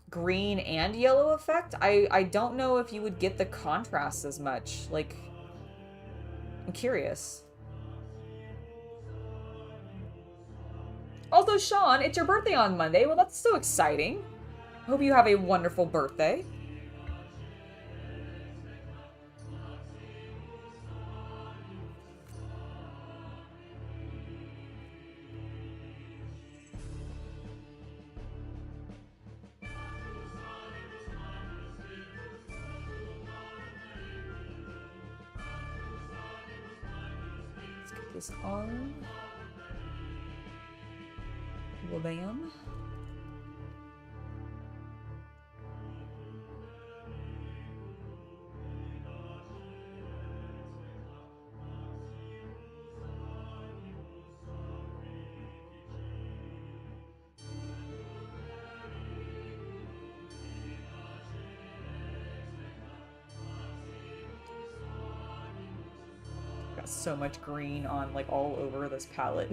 green and yellow effect? I don't know if you would get the contrast as much. Like, I'm curious. Also, Sean, it's your birthday on Monday. Well, that's so exciting. I hope you have a wonderful birthday. This arm. Wabam. Got so much green on, like, all over this palette.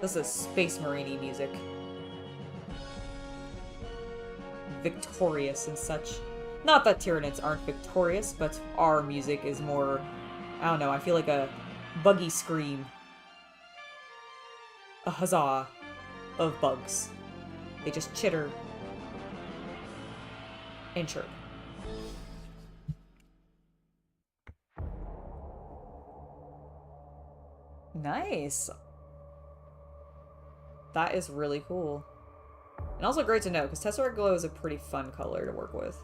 This is Space Marine-y music. Victorious and such. Not that Tyranids aren't victorious, but our music is more I don't know, I feel like a buggy scream. A huzzah of bugs. They just chitter and chirp. Nice. That is really cool. And also great to know, because Tesseract Glow is a pretty fun color to work with.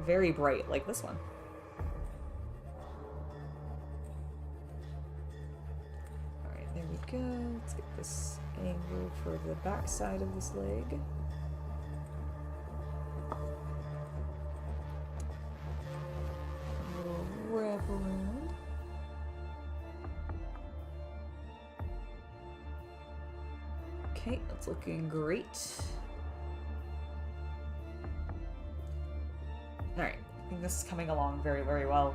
Very bright, like this one. Alright, there we go. Let's get this angle for the back side of this leg. A little wrap around. Okay, that's looking great. Alright, I think this is coming along very, very well.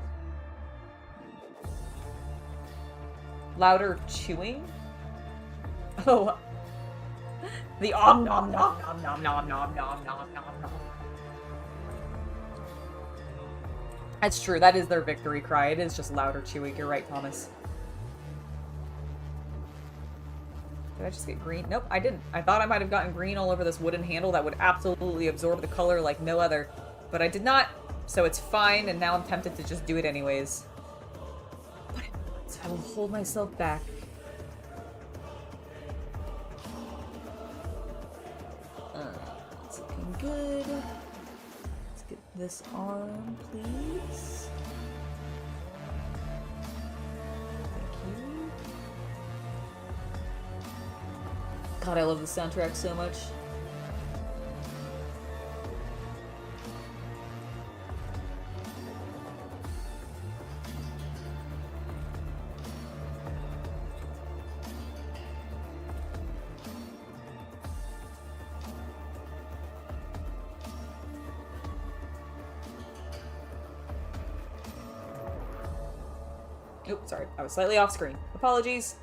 Louder chewing? Oh. The om nom nom nom nom nom nom nom nom nom. That's true, that is their victory cry. It is just louder chewing. You're right, Thomas. Did I just get green? Nope, I didn't. I thought I might have gotten green all over this wooden handle that would absolutely absorb the color like no other. But I did not, so it's fine, and now I'm tempted to just do it anyways. But I will hold myself back. It's looking good. Let's get this arm, please. God, I love the soundtrack so much. Oops, sorry. I was slightly off screen. Apologies.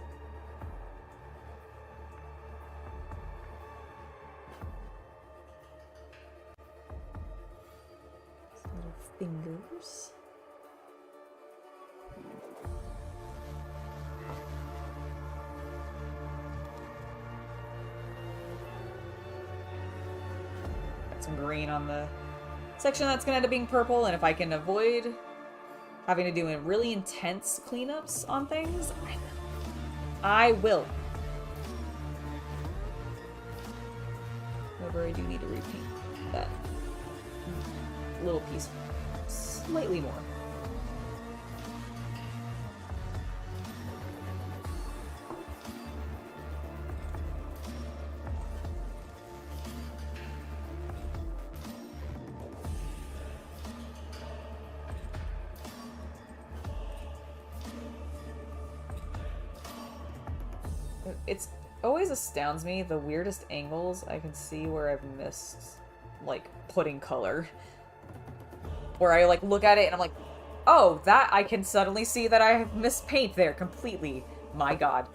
Fingers. Got some green on the section that's gonna end up being purple, and if I can avoid having to do really intense cleanups on things, I will. However, I do need to repaint that little piece slightly more. It always astounds me the weirdest angles I can see where I've missed, like, putting color. Where I, like, look at it and I'm like, oh, that I can suddenly see that I have missed paint there completely. My god.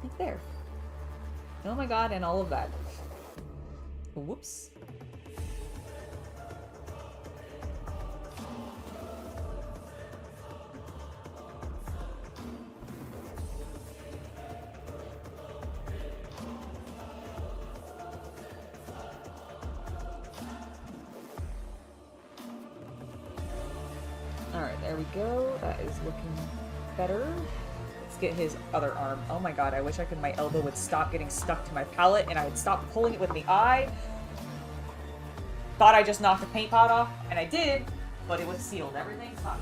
Like there. Oh my god, and all of that. Whoops. Alright, there we go. That is looking better. Let's get his other arm. Oh my god, I wish my elbow would stop getting stuck to my palette and I would stop pulling it with the eye. Thought I just knocked the paint pot off, and I did, but it was sealed. Everything's fine.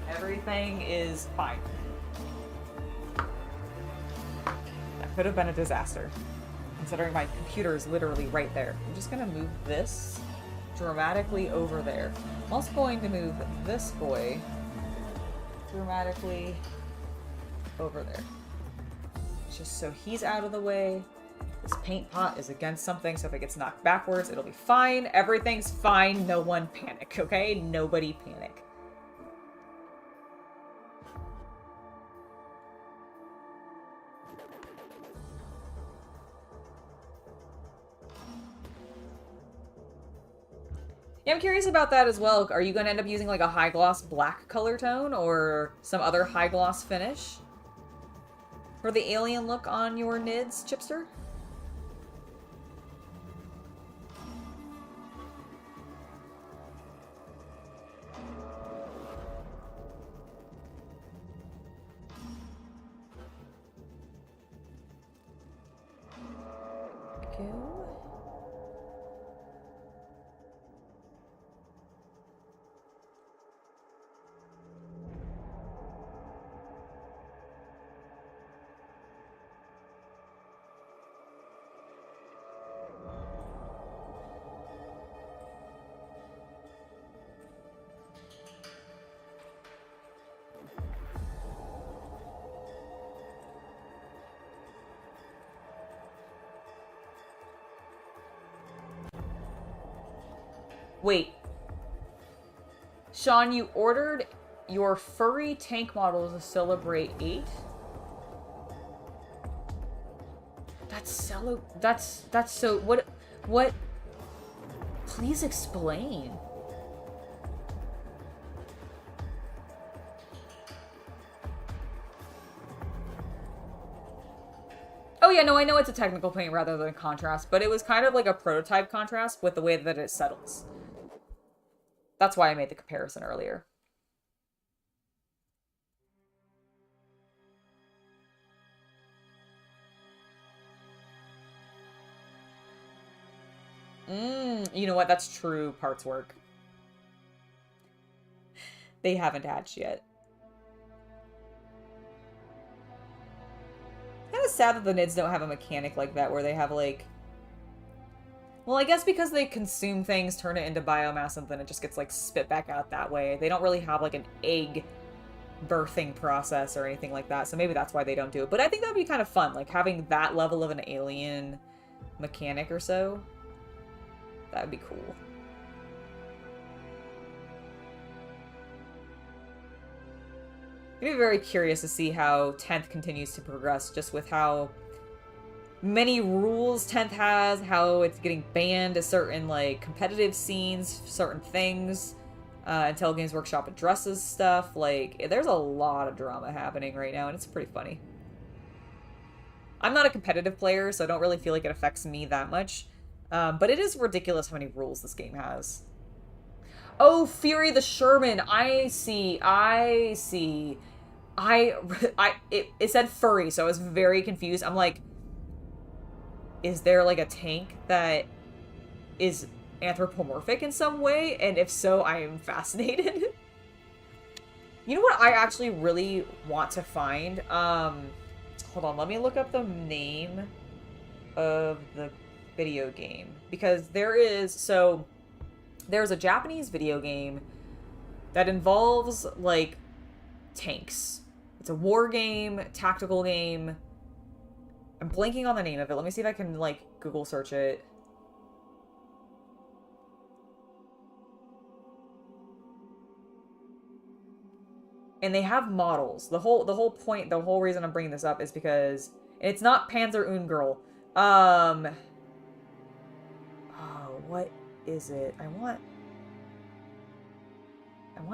Everything is fine. That could have been a disaster, considering my computer is literally right there. I'm just gonna move this dramatically over there. I'm also going to move this boy dramatically over there. Just so he's out of the way. This paint pot is against something, so if it gets knocked backwards, it'll be fine. Everything's fine. No one panic, okay? Nobody panic. Yeah, I'm curious about that as well. Are you going to end up using like a high gloss black color tone or some other high gloss finish for the alien look on your nids, Chipster? Go. Wait. Sean, you ordered your furry tank model to celebrate 8? That's so what please explain. Oh yeah, no, I know it's a technical paint rather than a contrast, but it was kind of like a prototype contrast with the way that it settles. That's why I made the comparison earlier. You know what? That's true parts work. They haven't hatched yet. Kind of sad that the Nids don't have a mechanic like that where they have like... Well, I guess because they consume things, turn it into biomass, and then it just gets like spit back out that way. They don't really have like an egg birthing process or anything like that, so maybe that's why they don't do it. But I think that'd be kind of fun, like having that level of an alien mechanic or so. That'd be cool. I'd be very curious to see how 10th continues to progress, just with how many rules 10th has, how it's getting banned to certain, like, competitive scenes, certain things, until Games Workshop addresses stuff. Like, there's a lot of drama happening right now, and it's pretty funny. I'm not a competitive player, so I don't really feel like it affects me that much. But it is ridiculous how many rules this game has. Oh, Fury the Sherman. I see. It said furry, so I was very confused. I'm like, is there like a tank that is anthropomorphic in some way? And if so, I am fascinated. You know what I actually really want to find? Hold on, let me look up the name of the video game. Because there's a Japanese video game that involves, like, tanks. It's a war game, tactical game. I'm blanking on the name of it. Let me see if I can, like, Google search it. And they have models. The whole point, the whole reason I'm bringing this up is because it's not Panzer Ungirl. Oh, what is it? I want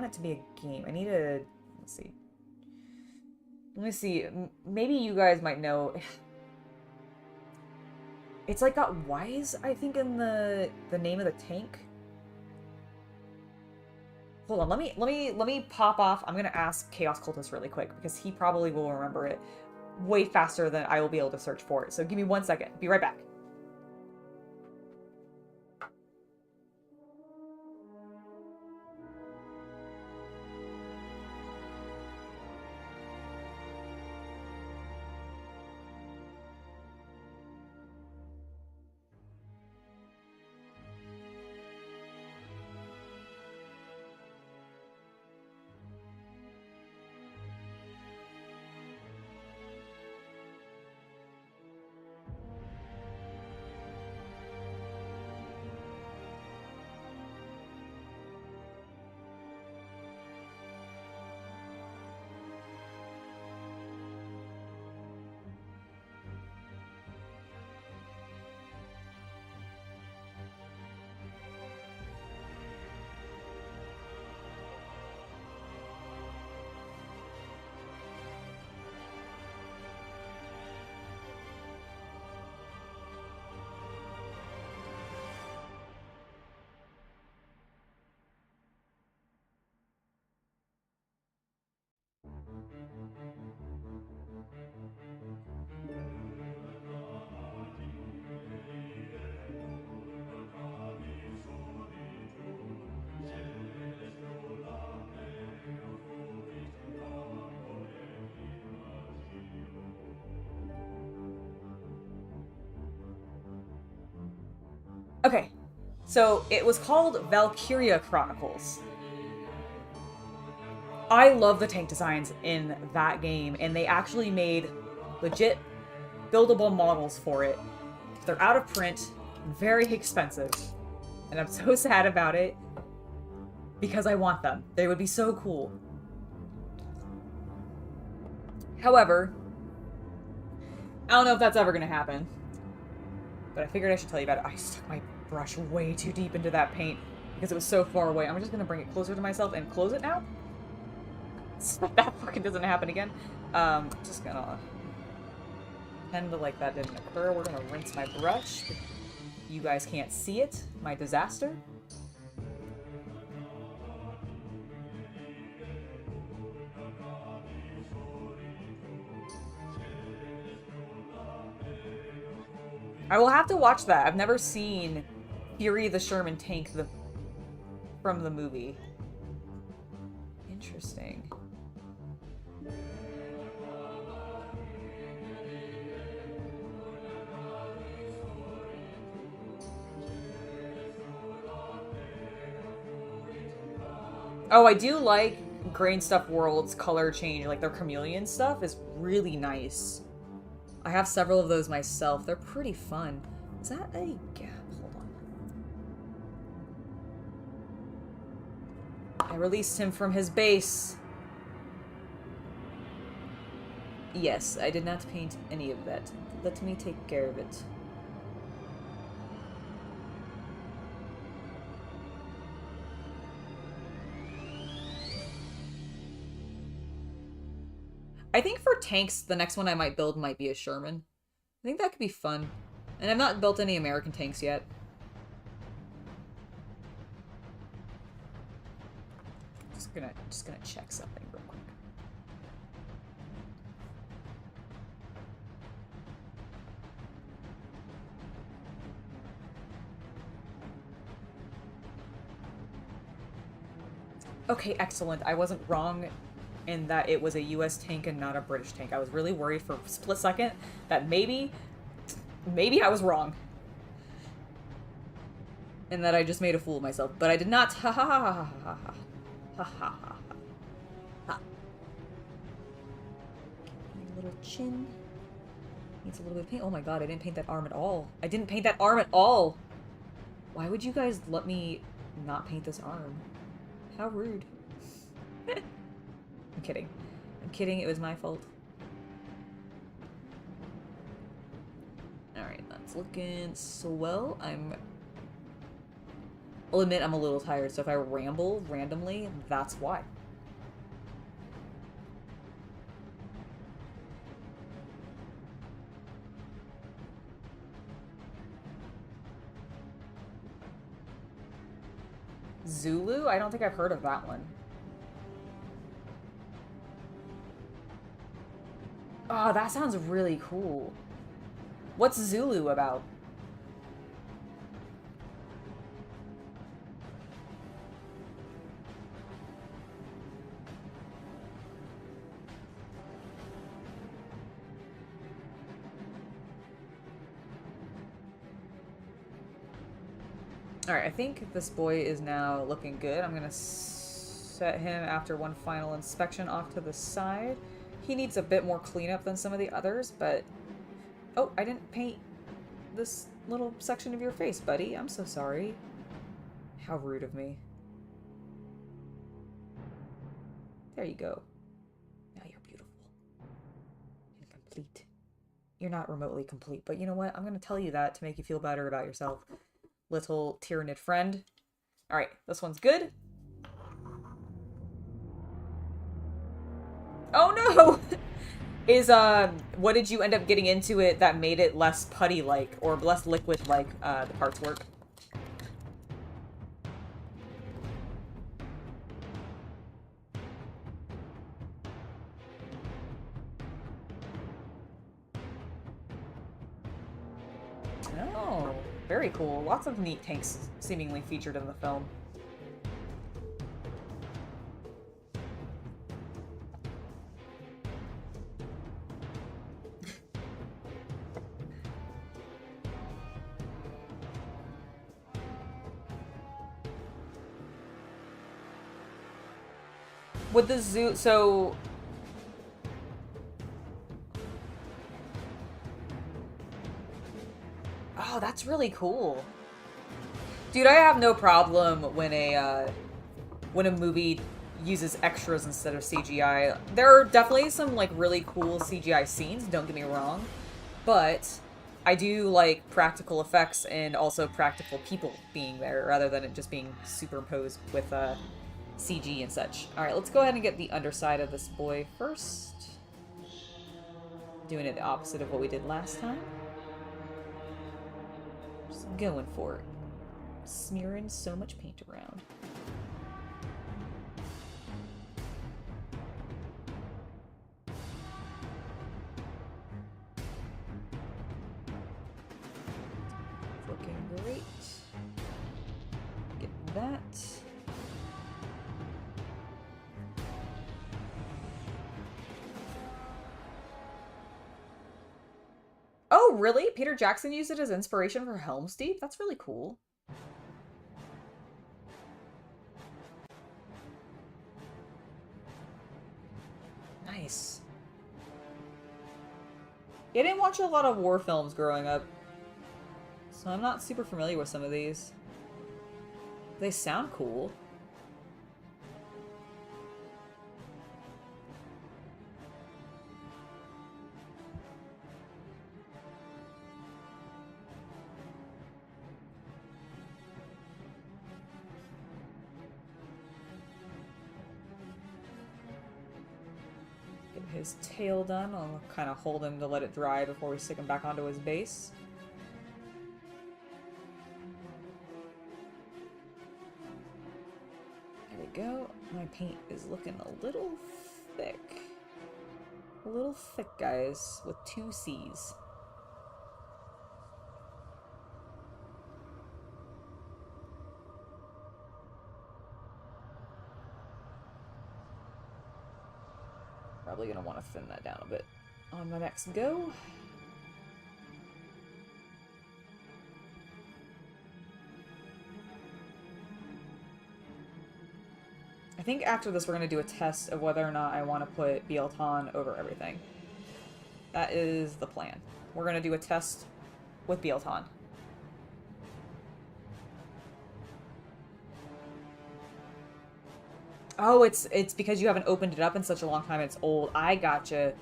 it to be a game. I need to... Let's see. Let me see. Maybe you guys might know. It's like got Wise, I think, in the name of the tank. Hold on. Let me pop off. I'm gonna ask Chaos Cultist really quick because he probably will remember it way faster than I will be able to search for it. So give me 1 second. Be right back. Okay, so it was called Valkyria Chronicles. I love the tank designs in that game, and they actually made legit buildable models for it. They're out of print, very expensive, and I'm so sad about it because I want them. They would be so cool. However, I don't know if that's ever going to happen, but I figured I should tell you about it. I stuck my brush way too deep into that paint because it was so far away. I'm just going to bring it closer to myself and close it now. So that fucking doesn't happen again. Just gonna pretend like that didn't occur. We're gonna rinse my brush. You guys can't see it. My disaster. I will have to watch that. I've never seen Fury the Sherman tank from the movie. Interesting. Oh, I do like Grain Stuff World's color change. Like, their chameleon stuff is really nice. I have several of those myself. They're pretty fun. Is that a gap? Hold on. I released him from his base. Yes, I did not paint any of that. Let me take care of it. I think for tanks, the next one I might build might be a Sherman. I think that could be fun. And I've not built any American tanks yet. Just gonna check something real quick. Okay, excellent. I wasn't wrong in that it was a US tank and not a British tank. I was really worried for a split second that maybe I was wrong. And that I just made a fool of myself. But I did not. Ha ha ha ha ha ha ha. Ha ha ha ha. A little chin. Needs a little bit of paint. Oh my god, I didn't paint that arm at all. I didn't paint that arm at all! Why would you guys let me not paint this arm? How rude. I'm kidding. I'm kidding, it was my fault. Alright, that's looking swell. I'll admit I'm a little tired, so if I ramble randomly, that's why. Zulu? I don't think I've heard of that one. Oh, that sounds really cool. What's Zulu about? Alright, I think this boy is now looking good. I'm gonna set him, after one final inspection, off to the side. He needs a bit more cleanup than some of the others, but... Oh, I didn't paint this little section of your face, buddy. I'm so sorry. How rude of me. There you go. Now you're beautiful. And complete. You're not remotely complete, but you know what? I'm gonna tell you that to make you feel better about yourself. Little tyrannid friend. Alright, this one's good. Oh no! What did you end up getting into it that made it less putty-like, or less liquid-like, the parts work? Oh, very cool. Lots of neat tanks seemingly featured in the film. With the zoo, so... Oh, that's really cool. Dude, I have no problem when a movie uses extras instead of CGI. There are definitely some, like, really cool CGI scenes, don't get me wrong. But I do like practical effects and also practical people being there rather than it just being superimposed with CG and such. Alright, let's go ahead and get the underside of this boy first. Doing it the opposite of what we did last time. Just going for it. Smearing so much paint around. Looking great. Get that. Oh, really? Peter Jackson used it as inspiration for Helm's Deep? That's really cool. Nice. I didn't watch a lot of war films growing up, so I'm not super familiar with some of these. They sound cool. His tail done. I'll kind of hold him to let it dry before we stick him back onto his base. There we go. My paint is looking a little thick. A little thick, guys, with 2 C's. Probably gonna want to thin that down a bit on my next go. I think after this we're gonna do a test of whether or not I want to put Bielton over everything. That is the plan. We're gonna do a test with Bielton. Oh, it's because you haven't opened it up in such a long time. It's old. I gotcha.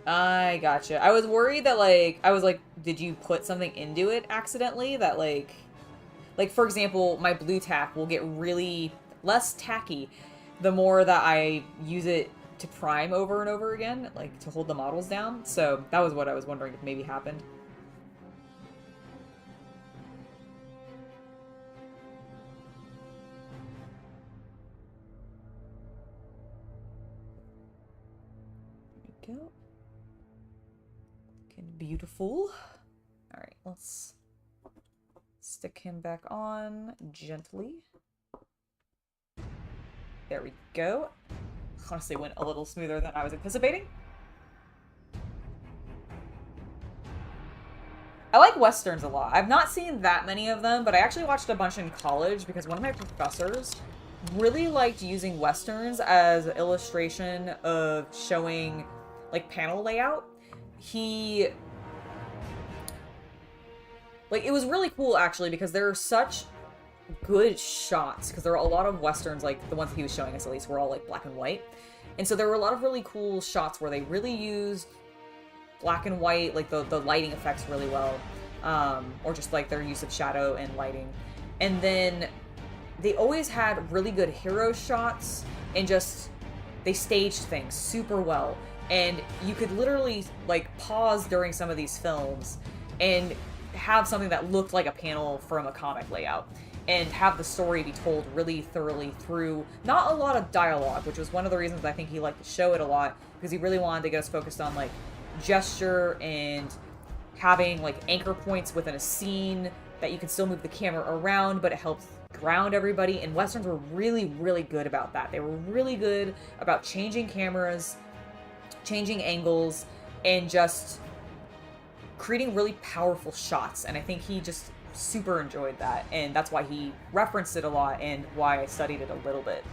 I gotcha. I was worried that, like, I was like, did you put something into it accidentally? That, like, for example, my blue tack will get really less tacky the more that I use it to prime over and over again, like, to hold the models down. So that was what I was wondering if maybe happened. Go. Looking beautiful. Alright, let's stick him back on gently. There we go. Honestly, went a little smoother than I was anticipating. I like Westerns a lot. I've not seen that many of them, but I actually watched a bunch in college because one of my professors really liked using Westerns as an illustration of showing, like, panel layout. Like, it was really cool, actually, because there are such good shots, because there are a lot of Westerns, like, the ones that he was showing us, at least, were all, like, black and white. And so there were a lot of really cool shots where they really used black and white, like, the lighting effects really well. Or just, like, their use of shadow and lighting. And then they always had really good hero shots, and just, they staged things super well. And you could literally, like, pause during some of these films and have something that looked like a panel from a comic layout, and have the story be told really thoroughly through not a lot of dialogue, which was one of the reasons I think he liked to show it a lot, because he really wanted to get us focused on, like, gesture and having, like, anchor points within a scene that you can still move the camera around, but it helps ground everybody. And Westerns were really, really good about that. They were really good about changing cameras, changing angles, and just creating really powerful shots. And I think he just super enjoyed that, and that's why he referenced it a lot and why I studied it a little bit.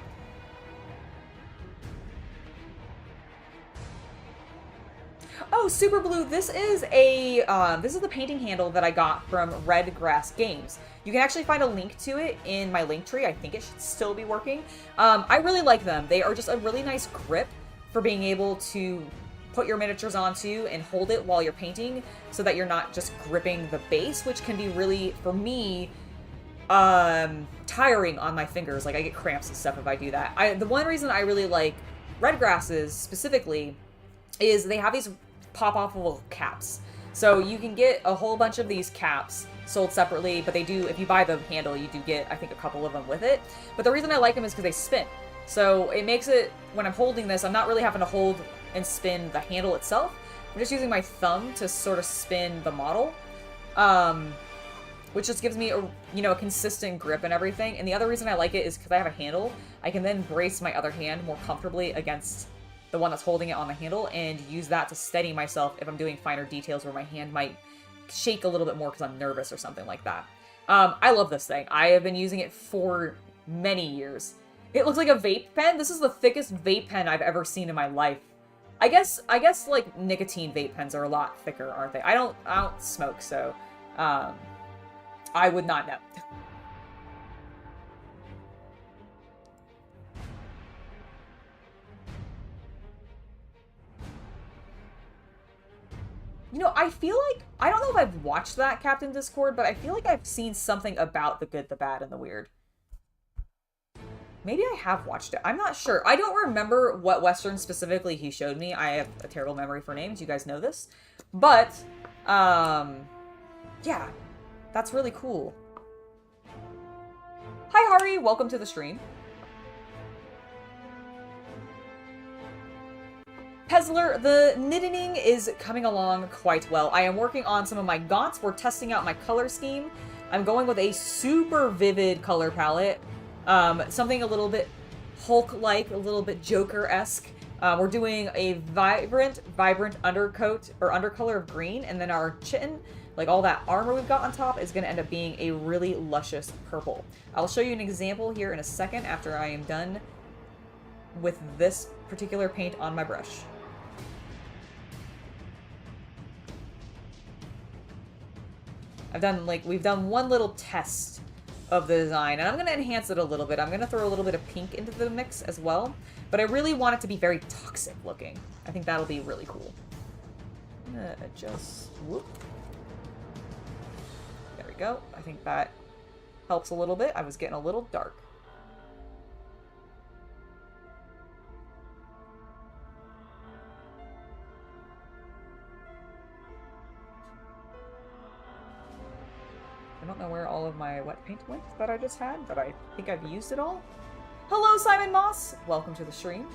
Oh, Super Blue, this is the painting handle that I got from Red Grass Games. You can actually find a link to it in my link tree. I think it should still be working. I really like them. They are just a really nice grip for being able to put your miniatures onto and hold it while you're painting so that you're not just gripping the base, which can be really, for me, tiring on my fingers. Like, I get cramps and stuff if I do that. The one reason I really like Red Grasses specifically is they have these pop-offable caps. So you can get a whole bunch of these caps sold separately, but they do, if you buy the handle, you do get, I think, a couple of them with it. But the reason I like them is because they spin. So it makes it, when I'm holding this, I'm not really having to hold and spin the handle itself. I'm just using my thumb to sort of spin the model, which just gives me a consistent grip and everything. And the other reason I like it is because I have a handle. I can then brace my other hand more comfortably against the one that's holding it on the handle and use that to steady myself if I'm doing finer details where my hand might shake a little bit more because I'm nervous or something like that. I love this thing. I have been using it for many years. It looks like a vape pen. This is the thickest vape pen I've ever seen in my life. I guess like nicotine vape pens are a lot thicker, aren't they? I don't smoke, so I would not know. You know, I feel like, I don't know if I've watched that, Captain Discord, but I feel like I've seen something about the good, the bad, and the weird. Maybe I have watched it. I'm not sure. I don't remember what Western specifically he showed me. I have a terrible memory for names. You guys know this. But, yeah. That's really cool. Hi, Hari. Welcome to the stream. Pezler, the knitting is coming along quite well. I am working on some of my gaunts. We're testing out my color scheme. I'm going with a super vivid color palette. Something a little bit Hulk-like, a little bit Joker-esque. We're doing a vibrant undercoat or undercolor of green, and then our chitin, like all that armor we've got on top, is going to end up being a really luscious purple. I'll show you an example here in a second after I am done with this particular paint on my brush. We've done one little test of the design, and I'm going to enhance it a little bit. I'm going to throw a little bit of pink into the mix as well, but I really want it to be very toxic looking. I think that'll be really cool. I'm going to adjust, whoop. There we go. I think that helps a little bit. I was getting a little dark. I don't know where all of my wet paint went that I just had, but I think I've used it all. Hello, Simon Moss! Welcome to the stream.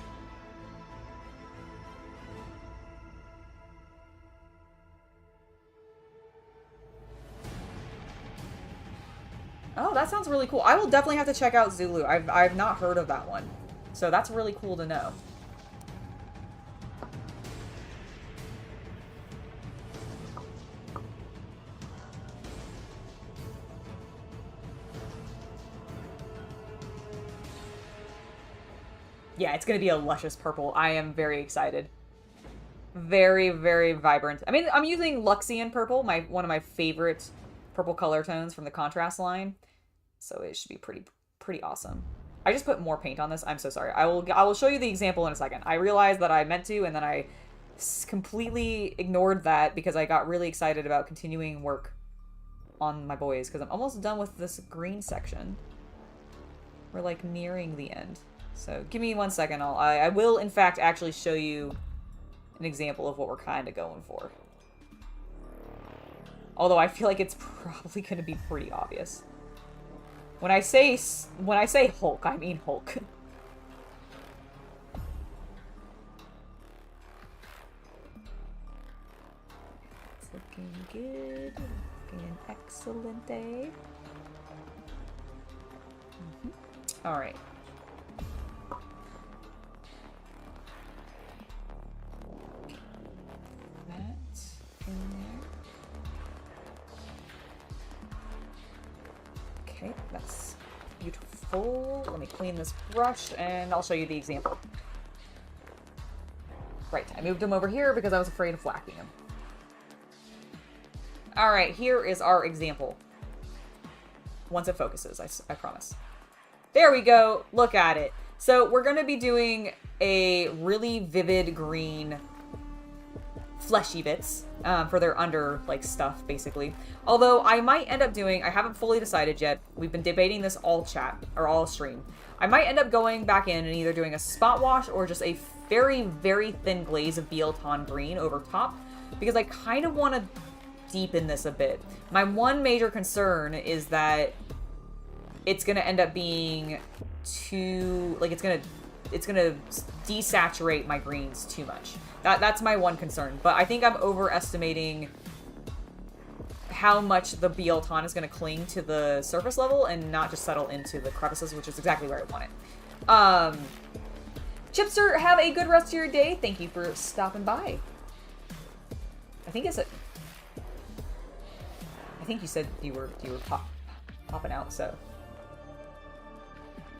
Oh, that sounds really cool. I will definitely have to check out Zulu. I've not heard of that one. So that's really cool to know. Yeah, it's going to be a luscious purple. I am very excited. Very, very vibrant. I mean, I'm using Luxian purple, one of my favorite purple color tones from the contrast line. So it should be pretty awesome. I just put more paint on this. I'm so sorry. I will show you the example in a second. I realized that I meant to, and then I completely ignored that because I got really excited about continuing work on my boys because I'm almost done with this green section. We're like nearing the end. So give me 1 second. I will, in fact, actually show you an example of what we're kind of going for. Although I feel like it's probably going to be pretty obvious. When I say Hulk, I mean Hulk. It's looking good. Looking an excellent day. All right. In there. Okay, that's beautiful. Let me clean this brush and I'll show you the example. Right, I moved him over here because I was afraid of whacking him. Alright, here is our example. Once it focuses, I promise. There we go. Look at it. So we're going to be doing a really vivid green fleshy bits for their under like stuff basically. Although I might end up doing, I haven't fully decided yet. We've been debating this all chat or all stream. I might end up going back in and either doing a spot wash or just a very, very thin glaze of Bielton green over top because I kind of want to deepen this a bit. My one major concern is that it's going to end up being too, like it's going to desaturate my greens too much. That's my one concern. But I think I'm overestimating how much the Bielton is going to cling to the surface level and not just settle into the crevices, which is exactly where I want it. Chipster, have a good rest of your day. Thank you for stopping by. I think you said you were popping out, so.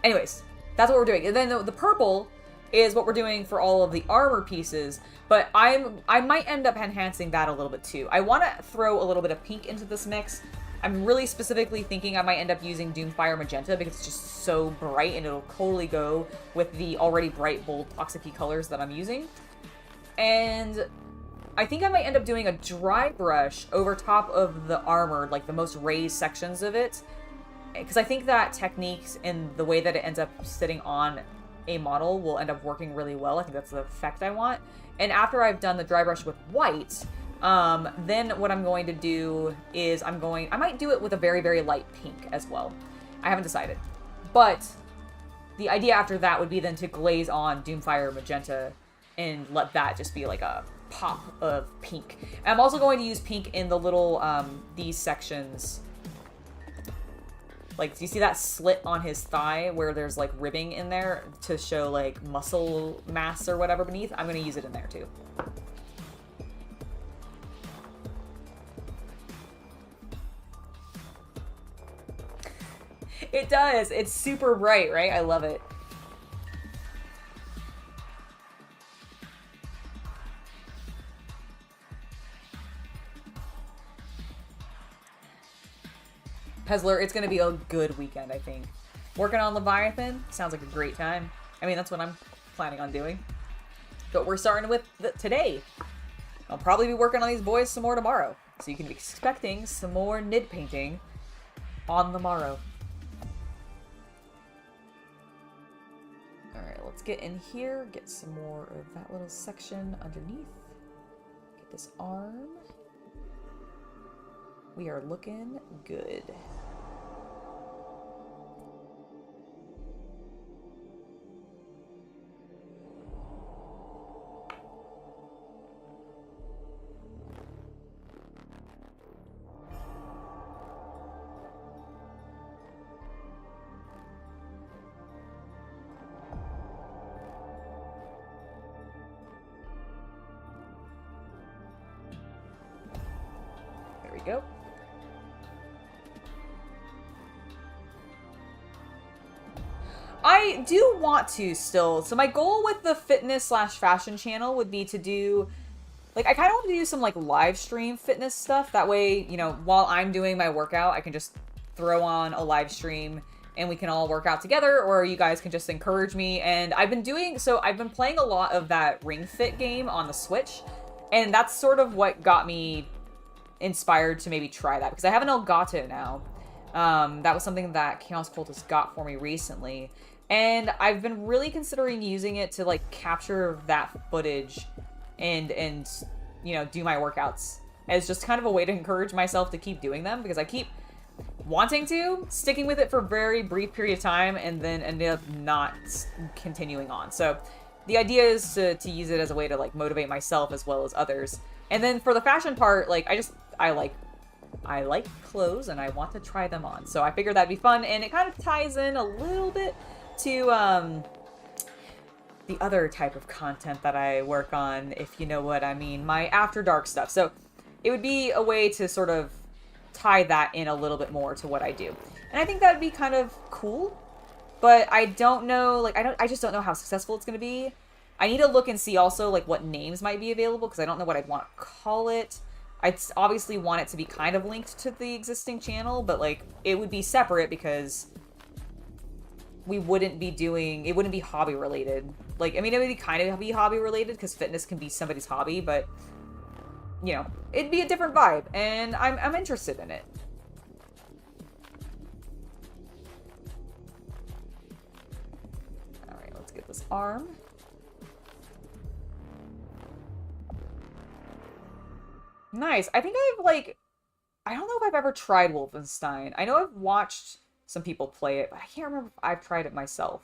Anyways, that's what we're doing. And then the purple is what we're doing for all of the armor pieces, but I might end up enhancing that a little bit too. I want to throw a little bit of pink into this mix. I'm really specifically thinking I might end up using Doomfire Magenta because it's just so bright and it'll totally go with the already bright, bold, toxic colors that I'm using. And I think I might end up doing a dry brush over top of the armor, like the most raised sections of it, because I think that techniques and the way that it ends up sitting on a model will end up working really well. I think that's the effect I want. And after I've done the dry brush with white, then what I'm going to do is I might do it with a very, very light pink as well. I haven't decided. But the idea after that would be then to glaze on Doomfire Magenta and let that just be like a pop of pink. And I'm also going to use pink in the little, these sections. Like, do you see that slit on his thigh where there's like ribbing in there to show like muscle mass or whatever beneath? I'm going to use it in there too. It does. It's super bright, right? I love it. Pezler, it's going to be a good weekend, I think. Working on Leviathan sounds like a great time. I mean, that's what I'm planning on doing. But we're starting with today. I'll probably be working on these boys some more tomorrow. So you can be expecting some more Nid painting on the morrow. Alright, let's get in here, get some more of that little section underneath. Get this arm. We are looking good. There we go. I do want to still. So my goal with the fitness/fashion channel would be to do, like, I kind of want to do some, like, live stream fitness stuff. That way, you know, while I'm doing my workout, I can just throw on a live stream and we can all work out together, or you guys can just encourage me. And I've been playing a lot of that Ring Fit game on the Switch, and that's sort of what got me inspired to maybe try that, because I have an Elgato now. That was something that Chaos Cultist got for me recently, and I've been really considering using it to, like, capture that footage and you know, do my workouts as just kind of a way to encourage myself to keep doing them, because I keep wanting to, sticking with it for a very brief period of time, and then end up not continuing on. So the idea is to use it as a way to, like, motivate myself as well as others. And then for the fashion part, like, I like clothes and I want to try them on. So I figured that'd be fun, and it kind of ties in a little bit to the other type of content that I work on, if you know what I mean, my After Dark stuff. So it would be a way to sort of tie that in a little bit more to what I do. And I think that'd be kind of cool, but I don't know, like, I just don't know how successful it's going to be. I need to look and see also, like, what names might be available, because I don't know what I'd want to call it. I'd obviously want it to be kind of linked to the existing channel, but, like, it would be separate because we wouldn't be doing... It wouldn't be hobby-related. Like, I mean, it would be kind of be hobby-related, because fitness can be somebody's hobby, but, you know, it'd be a different vibe, and I'm interested in it. Alright, let's get this arm. Nice. I think I've, like... I don't know if I've ever tried Wolfenstein. I know I've watched some people play it, but I can't remember if I've tried it myself.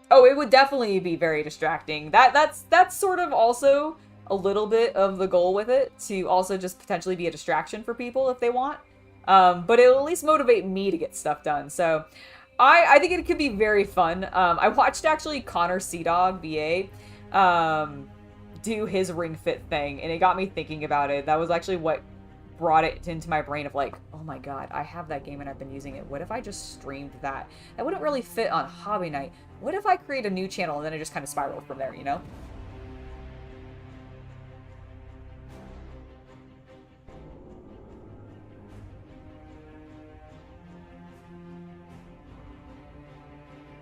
Oh, it would definitely be very distracting. That's sort of also a little bit of the goal with it, to also just potentially be a distraction for people if they want. But it'll at least motivate me to get stuff done. So I think it could be very fun. I watched actually Connor Seadog, BA, do his Ring Fit thing, and it got me thinking about it. That was actually what brought it into my brain of like, oh my god, I have that game and I've been using it. What if I just streamed that? That wouldn't really fit on Hobby Night. What if I create a new channel and then it just kind of spiraled from there, you know?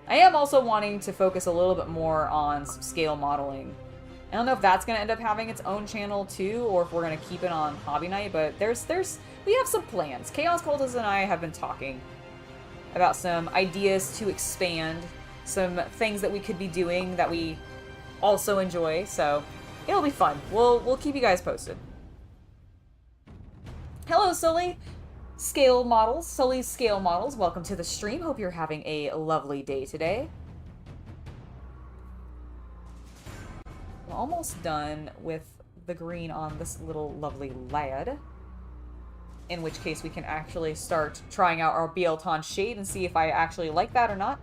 I am also wanting to focus a little bit more on scale modeling. I don't know if that's going to end up having its own channel too, or if we're going to keep it on Hobby Night, but we have some plans. Chaos Cultist and I have been talking about some ideas to expand, some things that we could be doing that we also enjoy, so it'll be fun. We'll keep you guys posted. Hello, Sully. Scale Models, Sully's Scale Models, welcome to the stream. Hope you're having a lovely day today. We're almost done with the green on this little lovely lad. In which case we can actually start trying out our Bielton shade and see if I actually like that or not.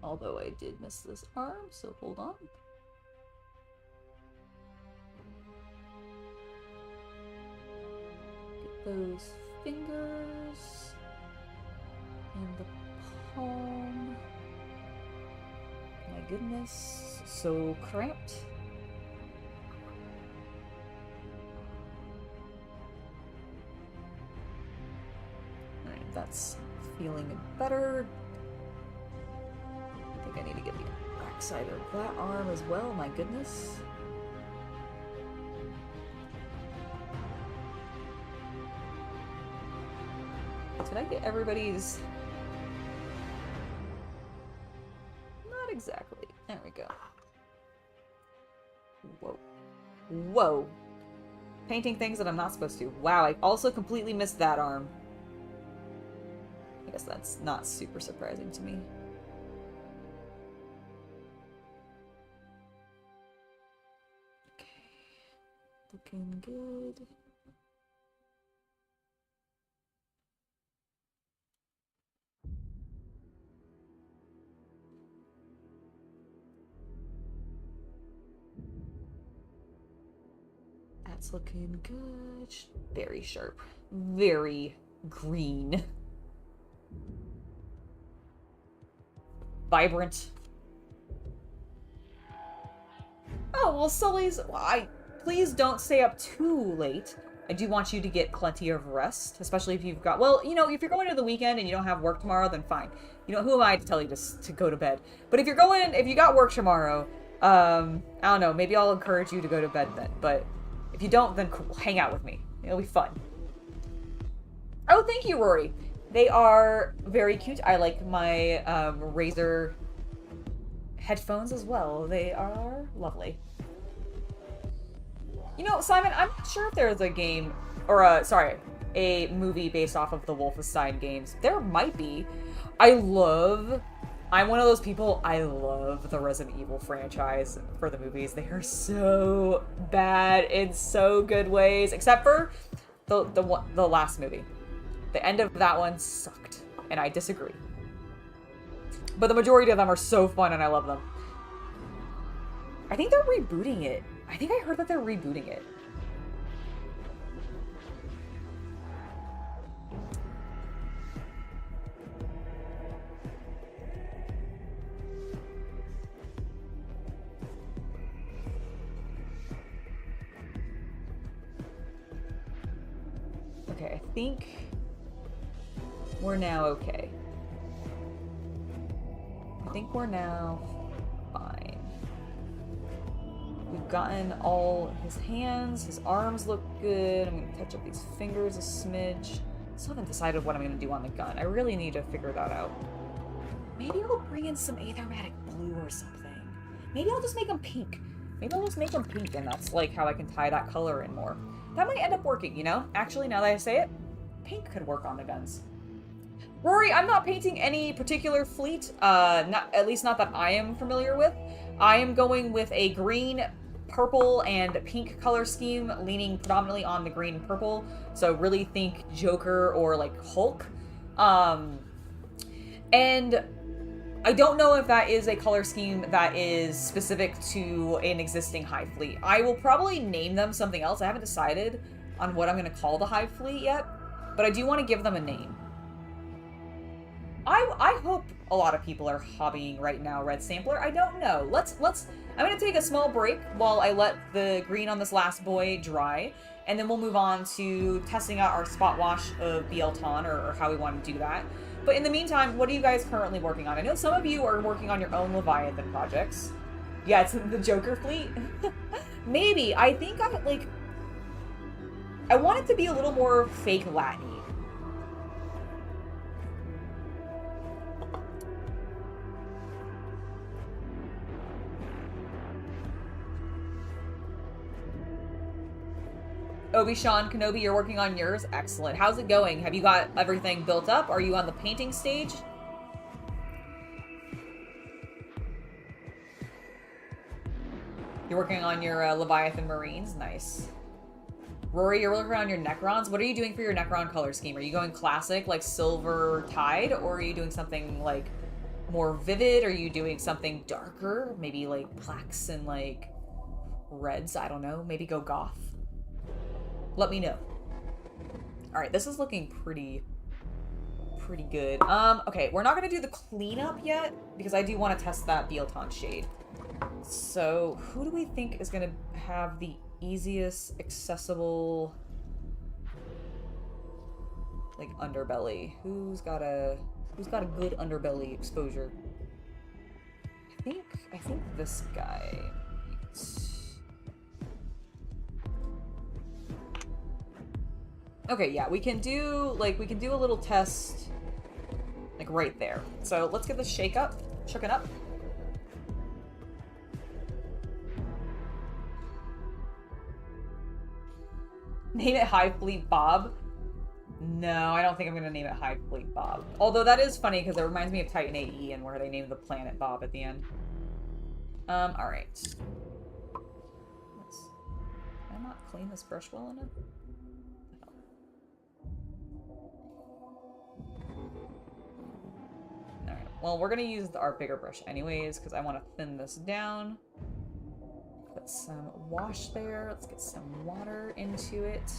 Although I did miss this arm, so hold on. Get those fingers and the palm. My goodness, so cramped. Alright, that's feeling better. I think I need to get the backside of that arm as well, my goodness. Did I get everybody's... Exactly. There we go. Whoa. Whoa. Painting things that I'm not supposed to. Wow, I also completely missed that arm. I guess that's not super surprising to me. Okay. Looking good. That's looking good. Very sharp. Very green. Vibrant. Oh, well, Sully's... please don't stay up too late. I do want you to get plenty of rest, especially if you've got... Well, you know, if you're going to the weekend and you don't have work tomorrow, then fine. You know, who am I to tell you to go to bed? But if you got work tomorrow, I don't know, maybe I'll encourage you to go to bed then, but... If you don't, then cool. Hang out with me. It'll be fun. Oh, thank you, Rory. They are very cute. I like my Razer headphones as well. They are lovely. You know, Simon, I'm not sure if there's a game, or a movie based off of the Wolfenstein games. There might be. I'm one of those people, I love the Resident Evil franchise for the movies. They are so bad in so good ways, except for the last movie. The end of that one sucked, and I disagree. But the majority of them are so fun, and I love them. I think they're rebooting it. I think I heard that they're rebooting it. Okay, I think we're now okay. I think we're now fine. We've gotten all his hands, his arms look good. I'm gonna touch up these fingers a smidge. Still haven't decided what I'm gonna do on the gun. I really need to figure that out. Maybe I'll bring in some aromatic blue or something. Maybe I'll just make them pink. Maybe I'll just make them pink, and that's like how I can tie that color in more. That might end up working, you know? Actually, now that I say it, pink could work on the guns. Rory, I'm not painting any particular fleet, at least not that I am familiar with. I am going with a green, purple, and pink color scheme, leaning predominantly on the green and purple. So really think Joker or like Hulk. And I don't know if that is a color scheme that is specific to an existing Hive fleet. I will probably name them something else. I haven't decided on what I'm going to call the Hive fleet yet, but I do want to give them a name. I hope a lot of people are hobbying right now, Red Sampler. I don't know. I'm going to take a small break while I let the green on this last boy dry, and then we'll move on to testing out our spot wash of BL-Ton, or how we want to do that. But in the meantime, what are you guys currently working on? I know some of you are working on your own Leviathan projects. Yeah, it's the Joker fleet. Maybe. I think I want it to be a little more fake Latin-y. Obi-Sean Kenobi, you're working on yours? Excellent. How's it going? Have you got everything built up? Are you on the painting stage? You're working on your Leviathan Marines? Nice. Rory, you're working on your Necrons? What are you doing for your Necron color scheme? Are you going classic, like Silver Tide? Or are you doing something, like, more vivid? Are you doing something darker? Maybe, like, blacks and, like, reds? I don't know. Maybe go goth? Let me know. All right, this is looking pretty good. Okay, we're not gonna do the cleanup yet because I do want to test that BL-Ton shade. So who do we think is gonna have the easiest accessible, like, underbelly? Who's got a good underbelly exposure? I think this guy. Okay, yeah, we can do a little test, like, right there. So let's get this shooken up. Name it Hive Fleet Bob? No, I don't think I'm gonna name it Hive Fleet Bob. Although that is funny because it reminds me of Titan AE and where they named the planet Bob at the end. Alright. Can I not clean this brush well enough? Alright, well, we're gonna use our bigger brush anyways, because I want to thin this down. Put some wash there. Let's get some water into it.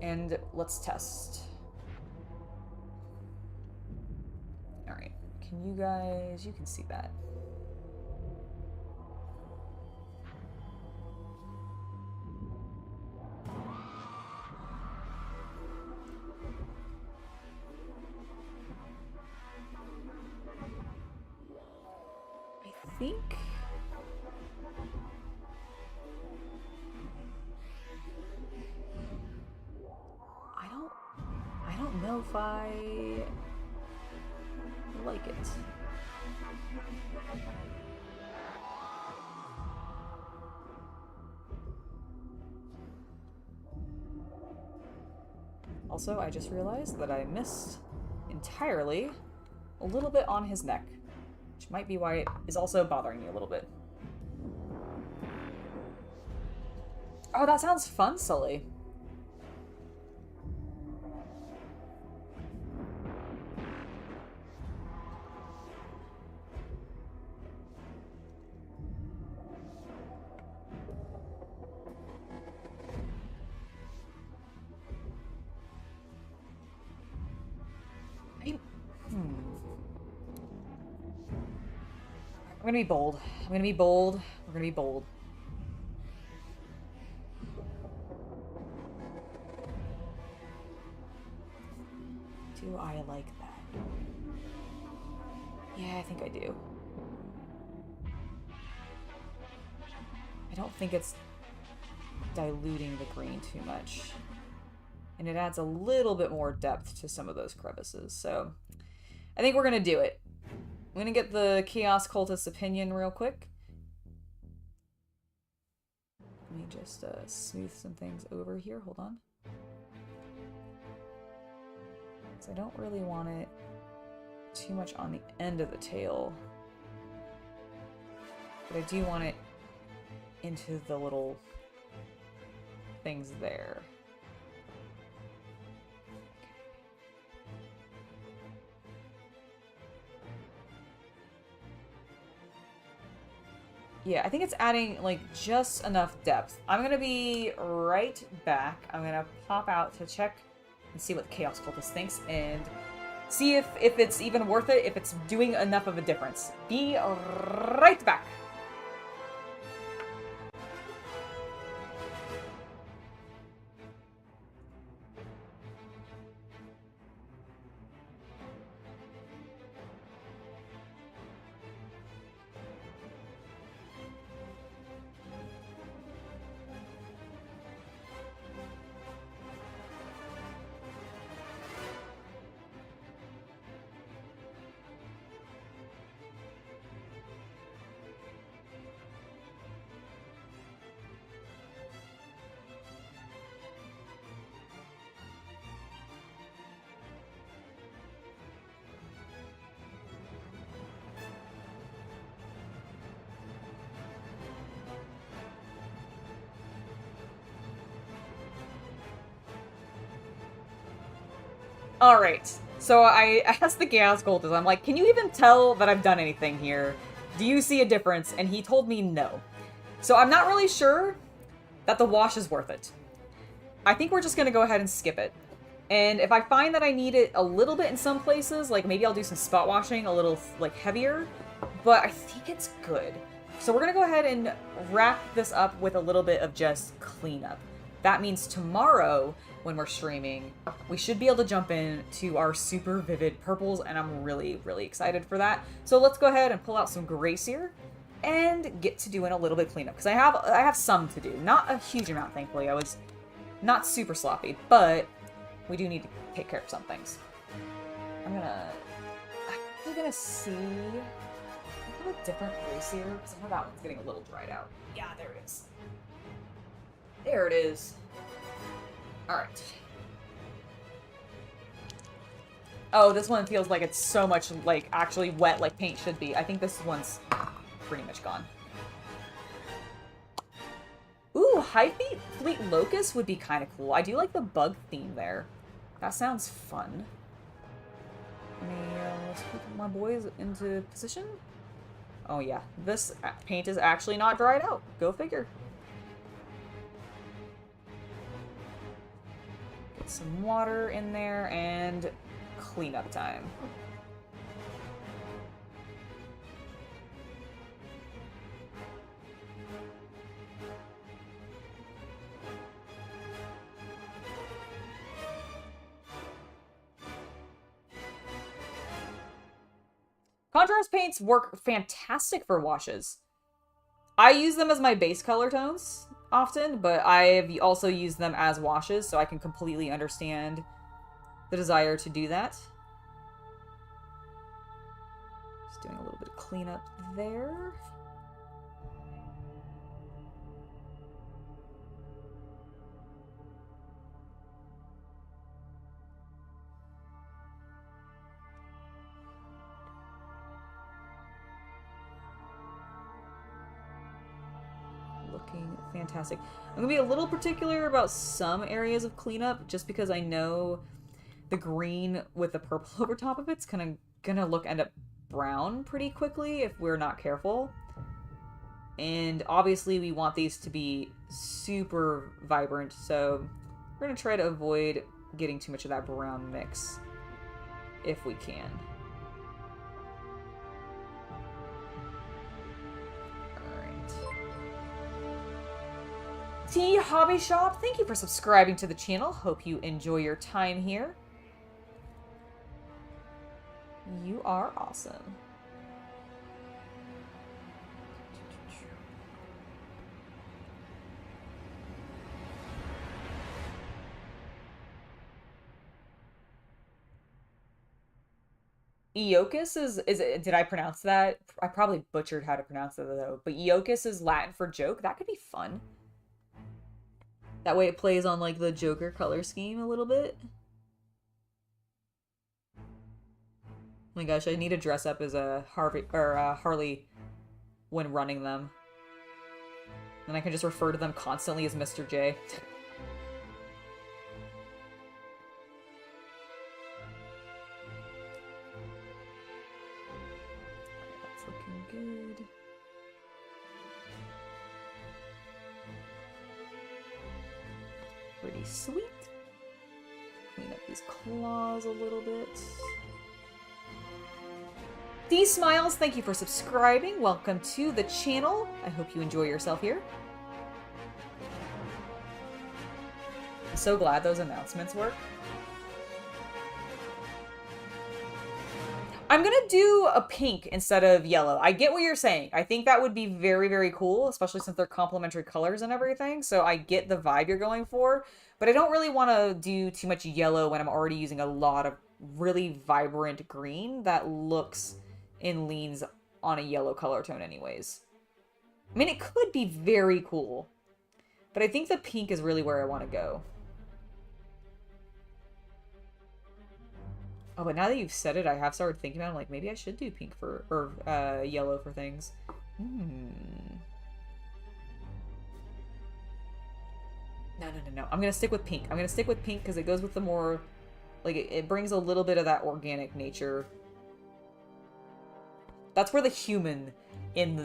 And let's test. Alright, you can see that. I think I don't know if I like it. Also, I just realized that I missed entirely a little bit on his neck, which might be why it is also bothering me a little bit. Oh, that sounds fun, Sully. I'm gonna be bold. I'm gonna be bold. We're gonna be bold. Do I like that? Yeah, I think I do. I don't think it's diluting the green too much. And it adds a little bit more depth to some of those crevices. So I think we're going to do it. I'm going to get the Chaos Cultist's opinion real quick. Let me just smooth some things over here. Hold on. So I don't really want it too much on the end of the tail. But I do want it into the little things there. Yeah, I think it's adding, like, just enough depth. I'm gonna be right back. I'm gonna pop out to check and see what the Chaos Cultist thinks, and see if it's even worth it, if it's doing enough of a difference. Be right back. Alright, so I asked the Chaos Cultist, I'm like, can you even tell that I've done anything here? Do you see a difference? And he told me no. So I'm not really sure that the wash is worth it. I think we're just going to go ahead and skip it. And if I find that I need it a little bit in some places, like maybe I'll do some spot washing a little like heavier, but I think it's good. So we're going to go ahead and wrap this up with a little bit of just cleanup. That means tomorrow, when we're streaming, we should be able to jump in to our super vivid purples, and I'm really, really excited for that. So let's go ahead and pull out some grace here and get to doing a little bit of cleanup, because I have some to do. Not a huge amount, thankfully. I was not super sloppy, but we do need to take care of some things. I'm actually gonna see. I have a different grace here, because I know that one's getting a little dried out. Yeah, there it is. There it is. Alright. Oh, this one feels like it's so much, like, actually wet like paint should be. I think this one's pretty much gone. Ooh, High Fleet Locust would be kind of cool. I do like the bug theme there. That sounds fun. Let me, let's put my boys into position. Oh yeah, this paint is actually not dried out. Go figure. Get some water in there and cleanup time. Contrast paints work fantastic for washes. I use them as my base color tones often, but I've also used them as washes, so I can completely understand the desire to do that. Just doing a little bit of cleanup there. Looking fantastic. I'm gonna be a little particular about some areas of cleanup, just because I know the green with the purple over top of it's gonna end up brown pretty quickly if we're not careful. And obviously we want these to be super vibrant, so we're gonna try to avoid getting too much of that brown mix if we can. T Hobby Shop, thank you for subscribing to the channel. Hope you enjoy your time here. You are awesome. Eokus is it, did I pronounce that? I probably butchered how to pronounce it though. But Eokus is Latin for joke. That could be fun. That way it plays on like the Joker color scheme a little bit. Oh my gosh, I need to dress up as a Harley when running them. And I can just refer to them constantly as Mr. J. That's looking good. Pretty sweet. Clean up these claws a little bit. D Smiles, thank you for subscribing. Welcome to the channel. I hope you enjoy yourself here. I'm so glad those announcements work. I'm gonna do a pink instead of yellow. I get what you're saying. I think that would be very, very cool, especially since they're complementary colors and everything. So I get the vibe you're going for, but I don't really want to do too much yellow when I'm already using a lot of really vibrant green that looks and leans on a yellow color tone anyways. I mean, it could be very cool, but I think the pink is really where I want to go. Oh, but now that you've said it, I have started thinking about it. I'm like, maybe I should do pink for, or yellow for things. No. I'm going to stick with pink. I'm going to stick with pink because it goes with the more, like, it brings a little bit of that organic nature. That's where the human in